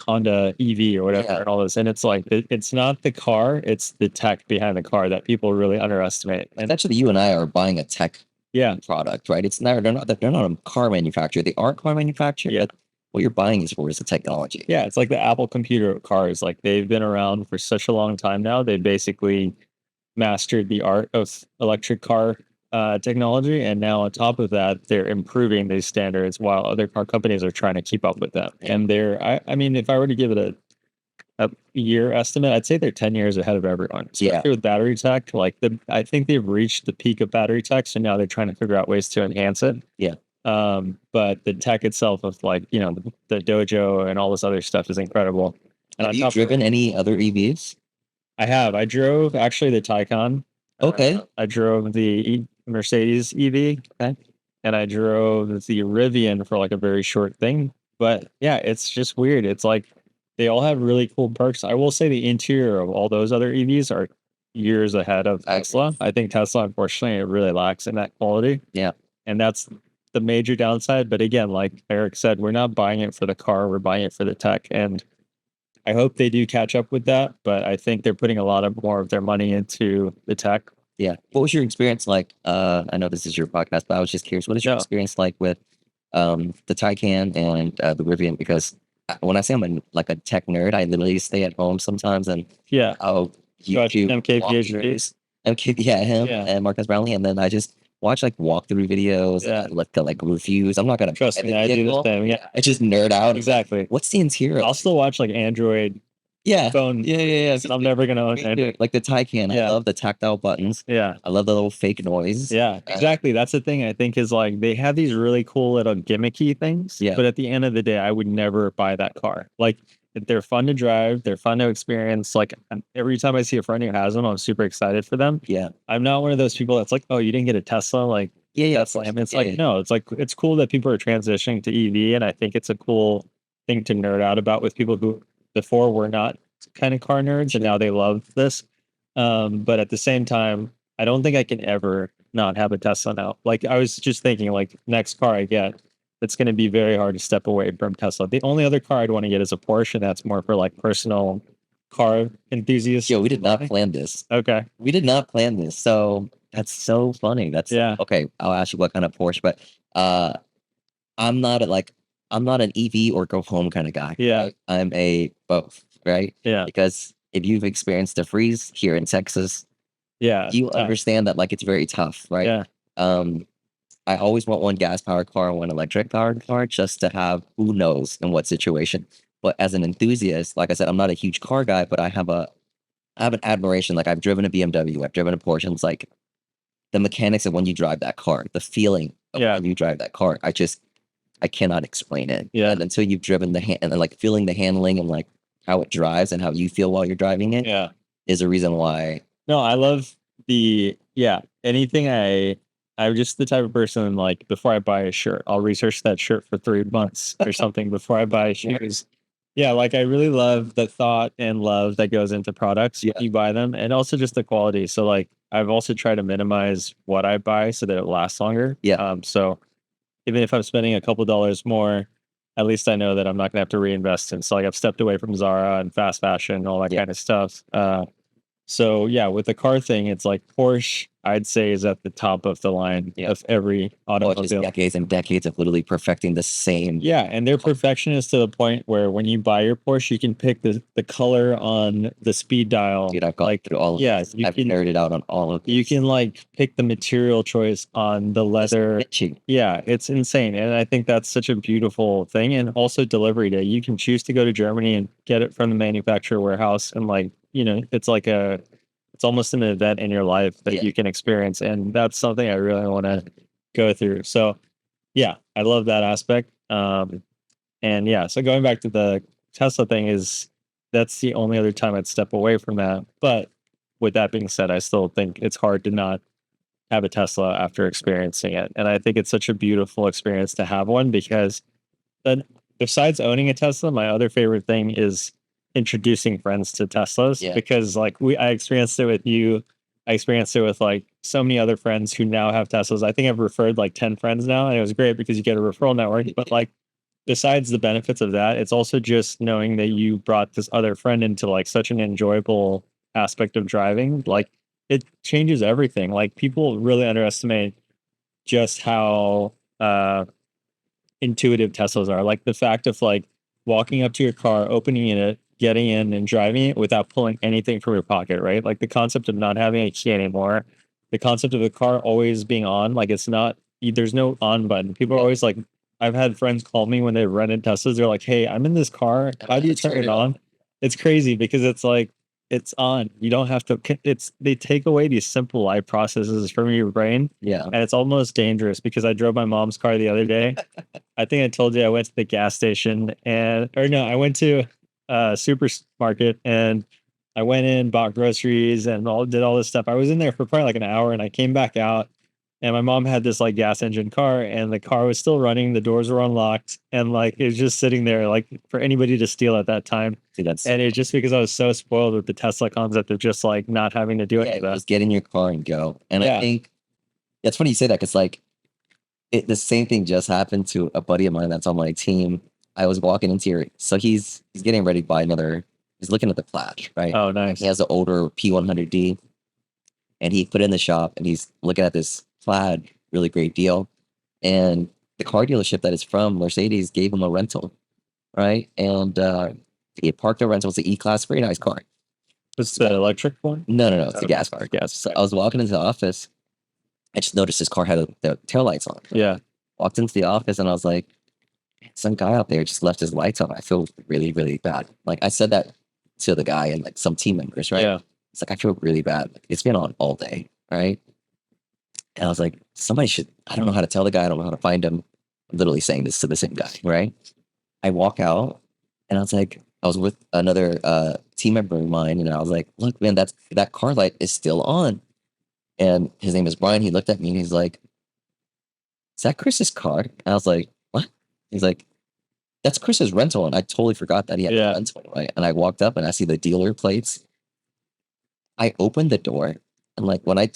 Honda EV or whatever Yeah. and all this? And it's like it's not the car, it's the tech behind the car that people really underestimate. And Actually, you and I are buying a tech yeah, product, right? It's not they're not a car manufacturer. They are a car manufacturer, Yeah. but what you're buying is for is the technology. yeah, it's like the Apple computer cars. Like they've been around for such a long time now. They basically mastered the art of electric car technology, and now on top of that, they're improving these standards while other car companies are trying to keep up with them. And I mean, if I were to give it a year estimate, I'd say they're 10 years ahead of everyone, especially Yeah. with battery tech. Like I think they've reached the peak of battery tech, so now they're trying to figure out ways to enhance it. Yeah. But the tech itself of like, you know, the dojo and all this other stuff is incredible. And Have on you top of driven any other EVs? I have. I drove actually the Taycan. Okay. I drove the Mercedes EV, Okay. and I drove the Rivian for like a very short thing. But yeah, it's just weird. It's like they all have really cool perks. I will say the interior of all those other EVs are years ahead of Tesla. I think Tesla, unfortunately, it really lacks in that quality. Yeah. And that's the major downside. But again, like Eric said, we're not buying it for the car, we're buying it for the tech. And I hope they do catch up with that, but I think they're putting a lot of more of their money into the tech. Yeah. What was your experience like? I know this is your podcast, but I was just curious. What is your No. experience like with the Taycan and the Rivian? Because when I say I'm like a tech nerd, I literally stay at home sometimes and Yeah. I'll Watch YouTube MKBHD. Yeah, him Yeah. and Marcus Brownlee, and then I just watch like walkthrough videos, Yeah. like reviews. I'm not gonna Trust buy me, the I do the vehicle. same. Yeah. I just nerd out. Exactly. What's the interior? I'll still watch like Android Yeah. phone. Yeah. I'm never gonna own Me it. too. Like the Taycan, I Yeah. love the tactile buttons. Yeah. I love the little fake noise. Yeah, exactly. That's the thing I think is like they have these really cool little gimmicky things. Yeah. But at the end of the day, I would never buy that car. Like they're fun to drive, they're fun to experience. Like every time I see a friend who has them, I'm super excited for them. Yeah. I'm not one of those people that's like, oh, you didn't get a Tesla. Like Yeah. that's lame. It's Yeah, like yeah. no, it's like it's cool that people are transitioning to EV, and I think it's a cool thing to nerd out about with people who before were not kind of car nerds and now they love this. But at the same time, I don't think I can ever not have a Tesla now. Like I was just thinking, like next car I get, it's going to be very hard to step away from Tesla. The only other car I'd want to get is a Porsche, and that's more for like personal car enthusiasts. Yo, we did not plan this. Okay. We did not plan this. So that's so funny. That's Yeah. okay. I'll ask you what kind of Porsche, but I'm not I'm not an EV or go home kind of guy. Yeah. Right? I'm a both, right? Yeah. Because if you've experienced a freeze here in Texas, Yeah. you understand that like it's very tough, right? Yeah. I always want one gas powered car and one electric powered car just to have who knows in what situation. But as an enthusiast, like I said, I'm not a huge car guy, but I have an admiration. Like I've driven a BMW, I've driven a Porsche, and it's like the mechanics of when you drive that car, the feeling of Yeah. when you drive that car. I cannot explain it. Yeah. And until you've driven and then like feeling the handling and like how it drives and how you feel while you're driving it Yeah. is a reason why. No, I love anything I'm just the type of person like before I buy a shirt, I'll research that shirt for 3 months or something before I buy shoes. Yeah, like I really love the thought and love that goes into products when you buy them, and also just the quality. So like I've also tried to minimize what I buy so that it lasts longer. Yeah. So even if I'm spending a couple dollars more, at least I know that I'm not gonna have to reinvest in. So like I've stepped away from Zara and fast fashion and all that Yeah. kind of stuff. So yeah, with the car thing, it's like Porsche, I'd say, is at the top of the line Yeah. of every Oh, it's just automobile. decades and decades of literally perfecting the same. Yeah, and they're perfectionists to the point where when you buy your Porsche, you can pick the color on the speed dial. Dude, I've gone Like, through all of yeah, this. I've nerded out on all of this. you can like pick the material choice on the leather. Itching. Yeah, it's insane. And I think that's such a beautiful thing. And also delivery day. You can choose to go to Germany and get it from the manufacturer warehouse. And like, it's like it's almost an event in your life that Yeah. you can experience. And that's something I really want to go through. So yeah, I love that aspect. And yeah, so going back to the Tesla thing that's the only other time I'd step away from that. But with that being said, I still think it's hard to not have a Tesla after experiencing it. And I think it's such a beautiful experience to have one because then besides owning a Tesla, my other favorite thing is introducing friends to Teslas Yeah. because like I experienced it with you. I experienced it with like so many other friends who now have Teslas. I think I've referred like 10 friends now, and it was great because you get a referral network. But like besides the benefits of that, it's also just knowing that you brought this other friend into like such an enjoyable aspect of driving. Like it changes everything. Like people really underestimate just how intuitive Teslas are. Like the fact of like walking up to your car, opening it, getting in and driving it without pulling anything from your pocket, right? Like the concept of not having a key anymore, the concept of the car always being on, like it's not, there's no on button. People are always like, I've had friends call me when they rented Teslas. They're like, hey, I'm in this car. How do you turn it on? It's crazy because it's like, it's on. You don't have to, they take away these simple life processes from your brain. Yeah. And it's almost dangerous because I drove my mom's car the other day. I think I told you I went to the gas station or no, I went to a supermarket and I went in, bought groceries and did all this stuff. I was in there for probably like an hour and I came back out and my mom had this like gas engine car and the car was still running. The doors were unlocked and like it was just sitting there like for anybody to steal at that time. See, that's And it's just because I was so spoiled with the Tesla concept of just like not having to do any of that. just get in your car and go. And Yeah. I think that's funny you say that because like the same thing just happened to a buddy of mine that's on my team. I was walking into here, so he's getting ready to buy another. He's looking at the Flash, right? Oh, nice. He has an older P100D, and he put it in the shop, and he's looking at this Plaid, really great deal. And the car dealership that it's from, Mercedes, gave him a rental, right? And he had parked a rental. It's an E-Class, very nice car. It's the electric one? No, it's a gas car. Gas. So I was walking into the office. I just noticed his car had the taillights on. Yeah. Walked into the office and I was like, some guy out there just left his lights on. I feel really, really bad. Like I said that to the guy and like some team members, right? Yeah. It's like, I feel really bad. Like, it's been on all day, right? And I was like, somebody should, I don't know how to tell the guy. I don't know how to find him. I'm literally saying this to the same guy, right? I walk out and I was like, I was with another team member of mine and I was like, look, man, that car light is still on. And his name is Brian. He looked at me and he's like, is that Chris's car? And I was like, what? He's like, that's Chris's rental. And I totally forgot that he had a rental, right? And I walked up and I see the dealer plates. I opened the door and like when I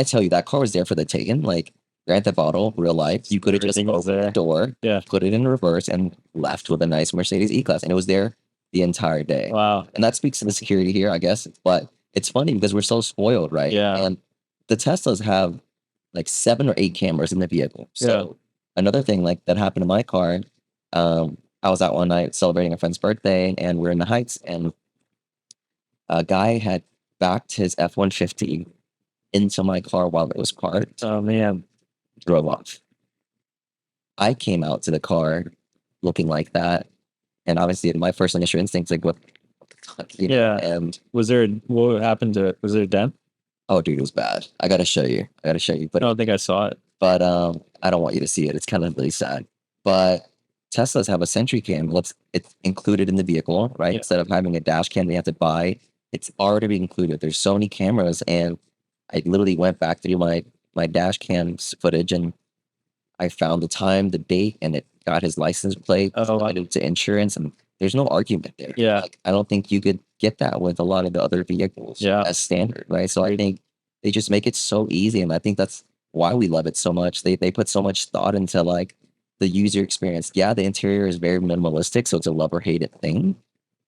tell you that car was there for the taking, like Grand Theft Auto, real life, you could have just opened the door, put it in reverse, and left with a nice Mercedes E-Class, and it was there the entire day. Wow. And that speaks to the security here, I guess. But it's funny because we're so spoiled, right? Yeah. And the Teslas have like 7 or 8 cameras in the vehicle. So another thing like that happened to my car, I was out one night celebrating a friend's birthday and we're in the Heights and a guy had backed his F-150 into my car while it was parked. Oh man. Drove off. I came out to the car looking like that. And obviously my first initial instinct is like, what the fuck? And what happened to it? Was there a dent? Oh, dude, it was bad. I gotta show you. But I don't think I saw it. But I don't want you to see it. It's kind of really sad. But Teslas have a Sentry Cam. It's included in the vehicle, right? Yeah. Instead of having a dash cam they have to buy, it's already included. There's so many cameras, and I literally went back through my dash cam footage, and I found the time, the date, and it got his license plate, to insurance, and there's no argument there. Yeah. Like, I don't think you could get that with a lot of the other vehicles as standard, right? So I think they just make it so easy, and I think that's why we love it so much. They put so much thought into like the user experience. Yeah, the interior is very minimalistic, so it's a love or hate it thing.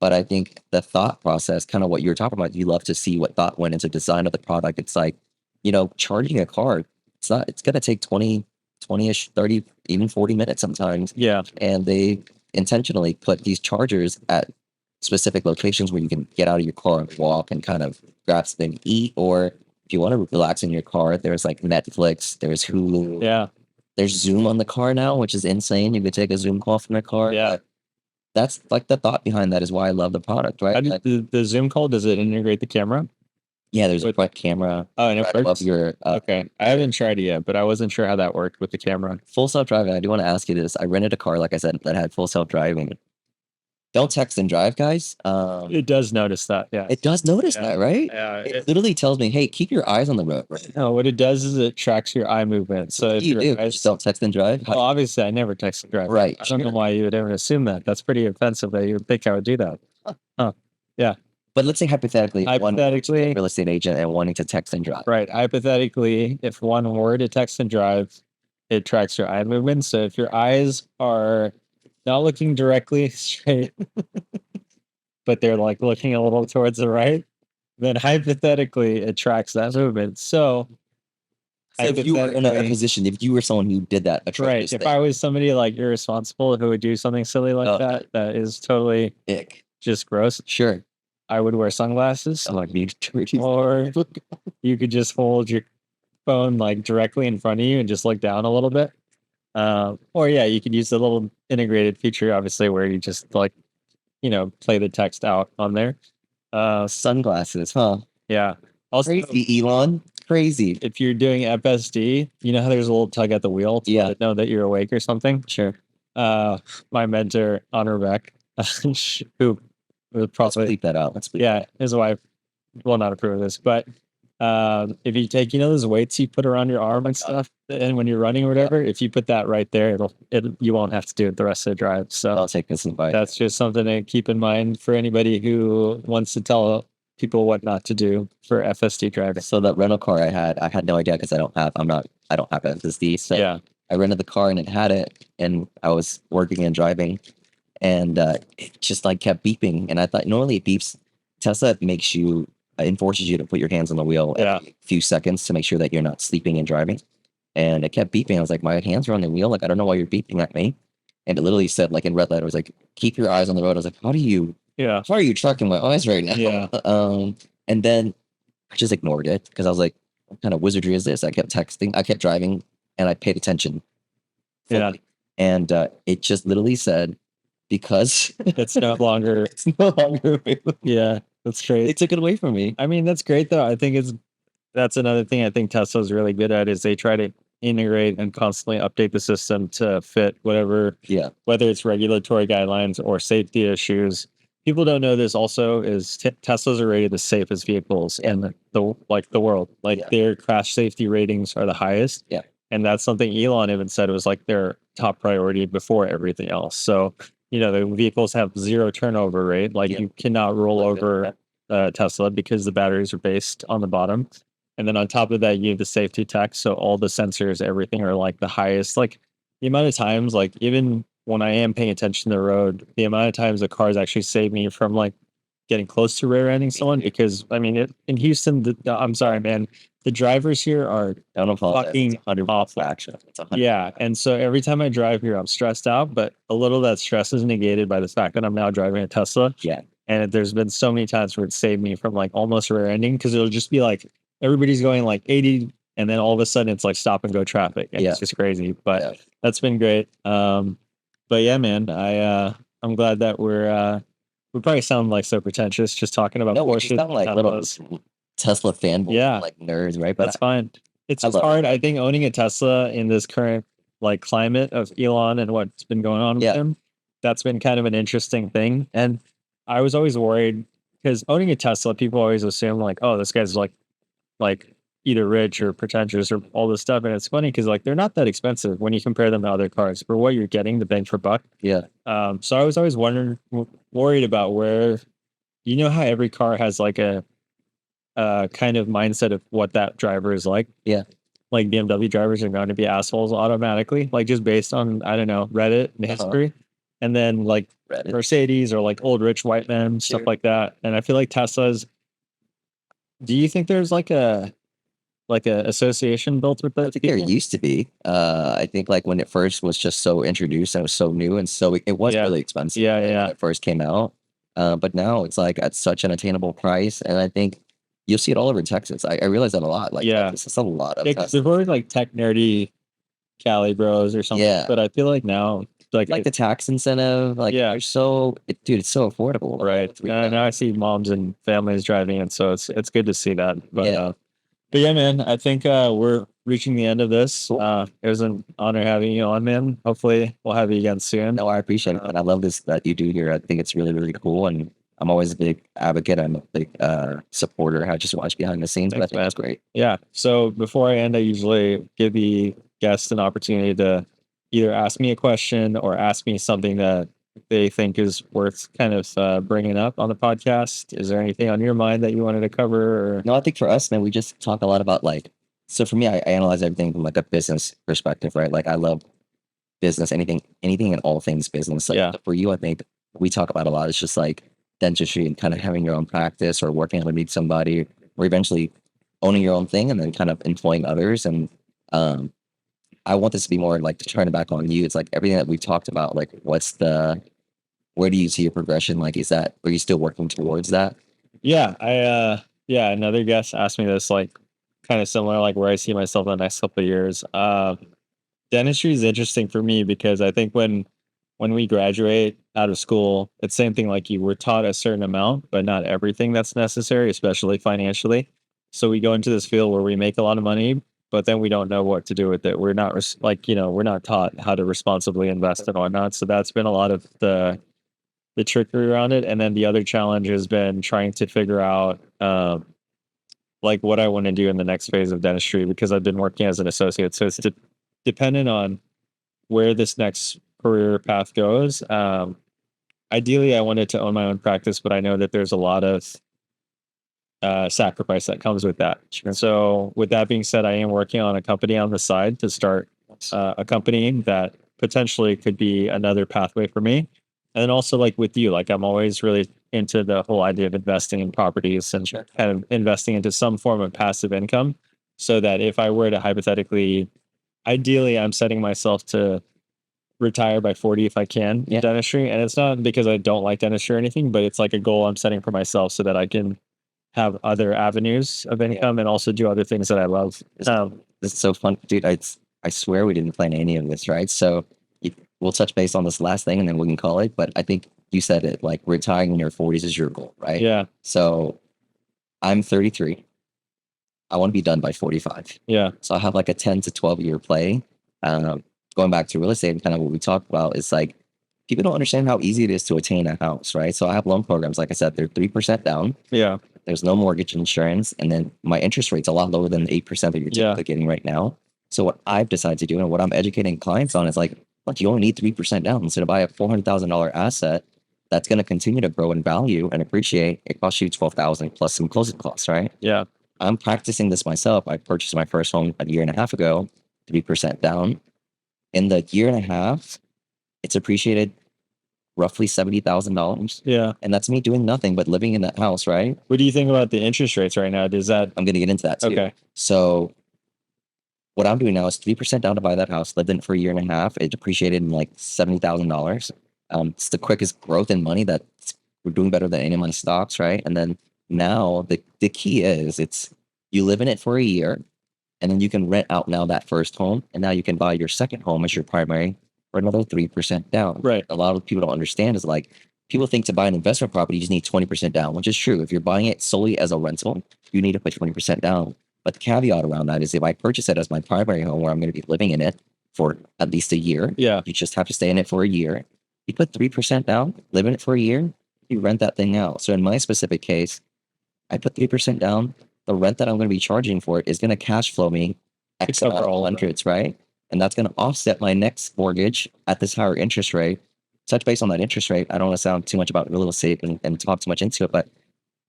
But I think the thought process, kind of what you were talking about, you love to see what thought went into design of the product. It's like, charging a car, it's gonna take 20-ish, 30, even 40 minutes sometimes. Yeah. And they intentionally put these chargers at specific locations where you can get out of your car and walk and kind of grab something to eat. Or if you want to relax in your car, there's like Netflix, there's Hulu, Yeah. there's Zoom on the car now, which is insane. You could take a Zoom call from the car. Yeah. That's like the thought behind that is why I love the product, right? The Zoom call, does it integrate the camera? Yeah, there's a With- front camera. Oh, and it I love works? your Okay. I haven't tried it yet, but I wasn't sure how that worked with the camera. full self driving. I do want to ask you this. I rented a car, like I said, that had full self driving. Don't text and drive, guys. It does notice that. Yeah. It does notice Yeah. that, right? Yeah. It literally tells me, "Hey, keep your eyes on the road." Right? No, what it does is it tracks your eye movement. So What if do you your do? eyes, Just don't text and drive. well, obviously, I never text and drive. Right, I don't know sure. why you would ever assume that. That's pretty offensive that you would think I would do that. Huh. Yeah. But let's say hypothetically, one Hypothetically, real estate agent and wanting to text and drive. right. Hypothetically, if one were to text and drive, it tracks your eye movement. So if your eyes are not looking directly straight, but they're like looking a little towards the right, then hypothetically it tracks that movement. So So if you were in a hypothetically, position, if you were someone who did that right. atrocious If thing, I was somebody like irresponsible who would do something silly like Oh. that is totally ick. just gross, Sure. I would wear sunglasses, I'm like, or you could just hold your phone like directly in front of you and just look down a little bit. Or yeah, you could use the little integrated feature, obviously, where you just like, play the text out on there. sunglasses, huh? Yeah. Also, Crazy, Elon. Crazy. if you're doing FSD, you know how there's a little tug at the wheel to let it know that you're awake or something? Sure. My mentor, Honor Beck, who was Let's probably, bleep that out. Let's bleep yeah, his wife will not approve of this, but if you take, those weights you put around your arm and stuff, and when you're running or whatever, if you put that right there, you won't have to do it the rest of the drive. So I'll take this advice. that's just something to keep in mind for anybody who wants to tell people what not to do for FSD driving. So that rental car I had no idea because I don't have FSD. So Yeah. I rented the car and it had it, and I was working and driving, and it just like kept beeping. And I thought normally it beeps. Tesla makes you enforces you to put your hands on the wheel every few seconds to make sure that you're not sleeping and driving. And it kept beeping. I was like, my hands are on the wheel. Like, I don't know why you're beeping at me. And it literally said, like in red letter, it was like, keep your eyes on the road. I was like, how are you tracking my eyes right now? Yeah. And then I just ignored it because I was like, what kind of wizardry is this? I kept texting, I kept driving, and I paid attention. Yeah. And it just literally said, because It's no longer it's no longer available. Yeah, that's great. They took it away from me. I mean, that's great though. I think that's another thing I think Tesla's really good at is they try to integrate and constantly update the system to fit whatever, whether it's regulatory guidelines or safety issues. People don't know this also is Teslas are rated the safest vehicles in the world. Like their crash safety ratings are the highest. Yeah. And that's something Elon even said was like their top priority before everything else. So, the vehicles have zero turnover rate. Like you cannot roll over Tesla because the batteries are based on the bottom. And then on top of that, you have the safety tech. So all the sensors, everything are like the highest. Like the amount of times, like even when I am paying attention to the road, the amount of times the cars actually save me from like getting close to rear-ending someone. Because I mean, in Houston, I'm sorry, man, the drivers here are fucking awful. Yeah, and so every time I drive here, I'm stressed out. But a little of that stress is negated by the fact that I'm now driving a Tesla. Yeah, and there's been so many times where it saved me from like almost rear-ending because it'll just be like everybody's going like 80, and then all of a sudden it's like stop and go traffic, and it's just crazy. But that's been great. But yeah, man, I'm glad that we probably sound like so pretentious just talking about Porsche. Sound like little Tesla fanboys, like nerds, right? But that's fine. It's just hard. I think owning a Tesla in this current like climate of Elon and what's been going on with him, that's been kind of an interesting thing. And I was always worried because owning a Tesla, people always assume like, oh, this guy's like either rich or pretentious or all this stuff. And it's funny because like they're not that expensive when you compare them to other cars for what you're getting, the bang for buck. Yeah. So I was always worried about where, how every car has like a kind of mindset of what that driver is like. Yeah. like BMW drivers are going to be assholes automatically, like just based on, I don't know, Reddit and Uh-huh. history. And then like Reddit. Mercedes or like old rich white men, stuff Sure. like that. And I feel like Tesla's, do you think there's like a association built with I those think there people? used to be. I think like when it first was just so introduced and it was so new and so it was Yeah. really expensive, Yeah, right, when yeah. it first came out. But now it's like at such an attainable price, and I think you'll see it all over Texas. I realize that a lot. Like Yeah. Texas has a lot of Because Tesla. there's always like tech nerdy Cali bros or something. Yeah, But I feel like now like like the tax incentive. Like yeah, they're so, dude, it's so affordable. To right. Now I see moms and families driving it, so it's good to see that. Yeah, But yeah, man, I think we're reaching the end of this. cool. It was an honor having you on, man. Hopefully we'll have you again soon. No, I appreciate it, and I love this that you do here. I think it's really, really cool, and I'm always a big advocate. I'm a big supporter. I just watch behind the scenes, but I Thanks, think man. it's great. Yeah. So before I end, I usually give the guests an opportunity to either ask me a question or ask me something that they think is worth kind of bringing up on the podcast. Is there anything on your mind that you wanted to cover? Or No, I think for us, man, we just talk a lot about like. So for me, I analyze everything from like a business perspective, right? Like I love business, anything and all things business. Like yeah, for you, I think we talk about a lot. It's just like dentistry and kind of having your own practice or working underneath somebody, or eventually owning your own thing and then kind of employing others. And um, I want this to be more like to turn it back on you. It's like everything that we've talked about. Like, where do you see your progression? Like, are you still working towards that? yeah. Yeah. Another guest asked me this, like kind of similar, like where I see myself in the next couple of years. Dentistry is interesting for me because I think when we graduate out of school, it's same thing like you. We're taught a certain amount, but not everything that's necessary, especially financially. So we go into this field where we make a lot of money, but then we don't know what to do with it. We're not like we're not taught how to responsibly invest and whatnot. So that's been a lot of the trickery around it. And then the other challenge has been trying to figure out like what I want to do in the next phase of dentistry because I've been working as an associate. So it's dependent on where this next career path goes. Ideally, I wanted to own my own practice, but I know that there's a lot of sacrifice that comes with that. And so, with that being said, I am working on a company on the side to start a company that potentially could be another pathway for me. And then also, like with you, like I'm always really into the whole idea of investing in properties and Sure. kind of investing into some form of passive income so that if I were to hypothetically, ideally, I'm setting myself to retire by 40 if I can in Yeah. dentistry. And it's not because I don't like dentistry or anything, but it's like a goal I'm setting for myself so that I can have other avenues of income and also do other things that I love. This is so fun, dude. I swear we didn't plan any of this, right? So you, we'll touch base on this last thing and then we can call it. But I think you said it like retiring in your 40s is your goal, right? Yeah. So I'm 33. I want to be done by 45. Yeah. So I have like a 10 to 12 year play. Um, Going back to real estate and kind of what we talked about, it's like people don't understand how easy it is to attain a house, right? So I have loan programs, like I said, they're 3% down. Yeah. There's no mortgage insurance, and then my interest rate's a lot lower than the 8% that you're Yeah. typically getting right now. So what I've decided to do and what I'm educating clients on is like, look, you only need 3% down. So to buy a $400,000 asset that's going to continue to grow in value and appreciate, it costs you 12,000 plus some closing costs, right? Yeah. I'm practicing this myself. I purchased my first home a year and a half ago, 3% down. In the year and a half, it's appreciated roughly $70,000. Yeah. And that's me doing nothing but living in that house, right? What do you think about the interest rates right now? Does that I'm going to get into that too. okay? So what I'm doing now is 3% down to buy that house, lived in it for a year and a half. It depreciated in like $70,000. It's the quickest growth in money that we're doing better than any of my stocks, right? And then now the key is it's you live in it for a year and then you can rent out now that first home. And now you can buy your second home as your primary for another 3% down. Right. A lot of people don't understand is like people think to buy an investment property, you just need 20% down, which is true. If you're buying it solely as a rental, you need to put 20% down. But the caveat around that is if I purchase it as my primary home where I'm going to be living in it for at least a year, Yeah. you just have to stay in it for a year. You put 3% down, live in it for a year, you rent that thing out. So in my specific case, I put 3% down. The rent that I'm going to be charging for it is going to cash flow me X cover amount of all of that. hundreds, right? And that's going to offset my next mortgage at this higher interest rate. Touch base on that interest rate. I don't want to sound too much about real estate and talk too much into it, but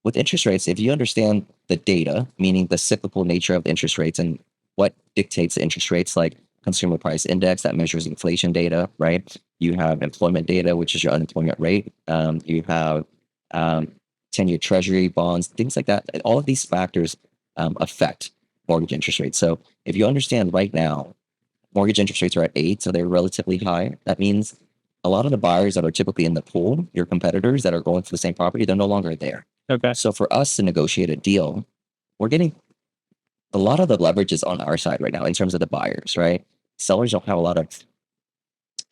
with interest rates, if you understand the data, meaning the cyclical nature of the interest rates and what dictates the interest rates, like consumer price index that measures inflation data, right? You have employment data, which is your unemployment rate. You have 10-year treasury bonds, things like that. All of these factors affect mortgage interest rates. So if you understand right now, mortgage interest rates are at 8, so they're relatively high. That means a lot of the buyers that are typically in the pool, your competitors that are going for the same property, they're no longer there. Okay. So for us to negotiate a deal, we're getting a lot of the leverage is on our side right now in terms of the buyers, right? Sellers don't have a lot of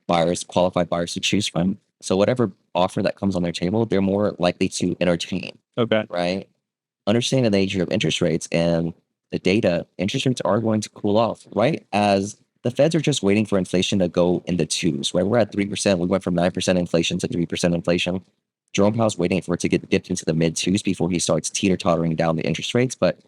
buyers, qualified buyers to choose from. So whatever offer that comes on their table, they're more likely to entertain, Okay. right? Understanding the nature of interest rates and the data, interest rates are going to cool off, right? As the Feds are just waiting for inflation to go in the twos, right? We're at 3%. We went from 9% inflation to 3% inflation. Jerome Powell's waiting for it to get dipped into the mid twos before he starts teeter-tottering down the interest rates. But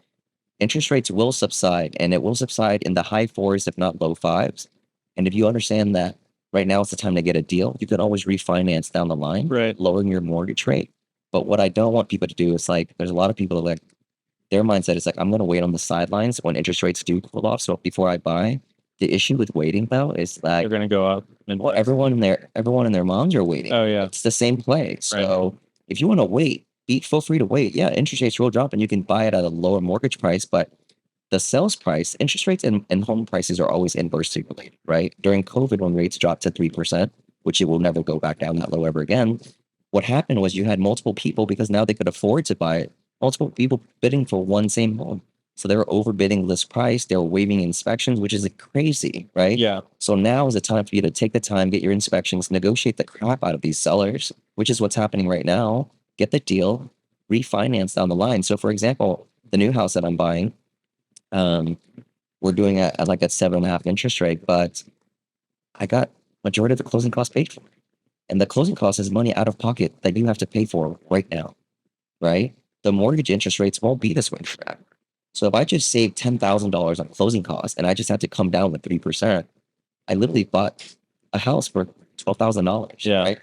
interest rates will subside, and it will subside in the high fours, if not low fives. And if you understand that right now is the time to get a deal, you can always refinance down the line, Right. lowering your mortgage rate. But what I don't want people to do is like, there's a lot of people that like, their mindset is like, I'm going to wait on the sidelines when interest rates do cool off. So before I buy, the issue with waiting though is They're like, going to go up. well, everyone and their moms are waiting. Oh yeah. It's the same play. So if you want to wait, feel free to wait. Yeah, interest rates will drop and you can buy it at a lower mortgage price, but the sales price, interest rates and home prices are always inversely related, right? During COVID, when rates dropped to 3%, which it will never go back down that low ever again, what happened was you had multiple people because now they could afford to buy it, multiple people bidding for one same home. So they were overbidding list price, they were waiving inspections, which is crazy, right? Yeah. So now is the time for you to take the time, get your inspections, negotiate the crap out of these sellers, which is what's happening right now. Get the deal, refinance down the line. So for example, the new house that I'm buying, um, we're doing it at like a 7.5 interest rate, but I got majority of the closing costs paid for. And the closing cost is money out of pocket that you have to pay for right now, right? The mortgage interest rates won't be this way forever. So if I just save $10,000 on closing costs and I just had to come down with 3%, I literally bought a house for $12,000. Yeah. Right.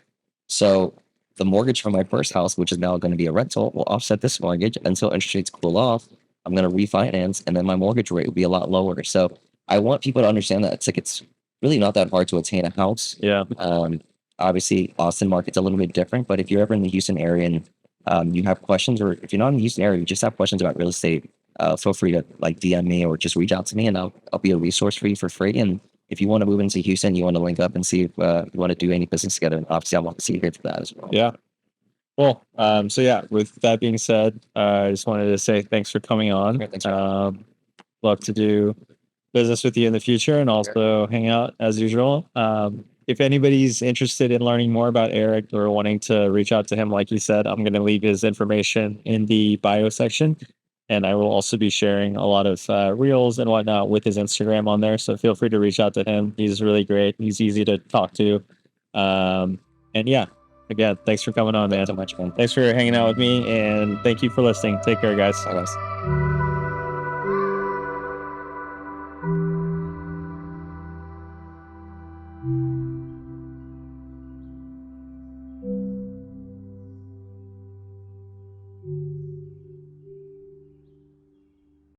So the mortgage for my first house, which is now going to be a rental, will offset this mortgage until interest rates cool off. I'm going to refinance and then my mortgage rate will be a lot lower. So I want people to understand that it's really not that hard to attain a house. Yeah. Obviously, Austin market's a little bit different, but if you're ever in the Houston area and you have questions, or if you're not in the Houston area, you just have questions about real estate, feel free to like DM me or just reach out to me, and I'll be a resource for you for free. And if you want to move into Houston, you want to link up and see if you want to do any business together. And obviously, I want to see you here for that as well. Yeah. Well, so yeah, with that being said, I just wanted to say thanks for coming on. Great, thanks for Love to do business with you in the future and also hang out as usual. If anybody's interested in learning more about Eric or wanting to reach out to him, like you said, I'm going to leave his information in the bio section. And I will also be sharing a lot of reels and whatnot with his Instagram on there. So feel free to reach out to him. He's really great. He's easy to talk to. And yeah, again, thanks for coming on, man. Thanks so much, man. Thanks for hanging out with me. And thank you for listening. Take care, guys. Bye, guys.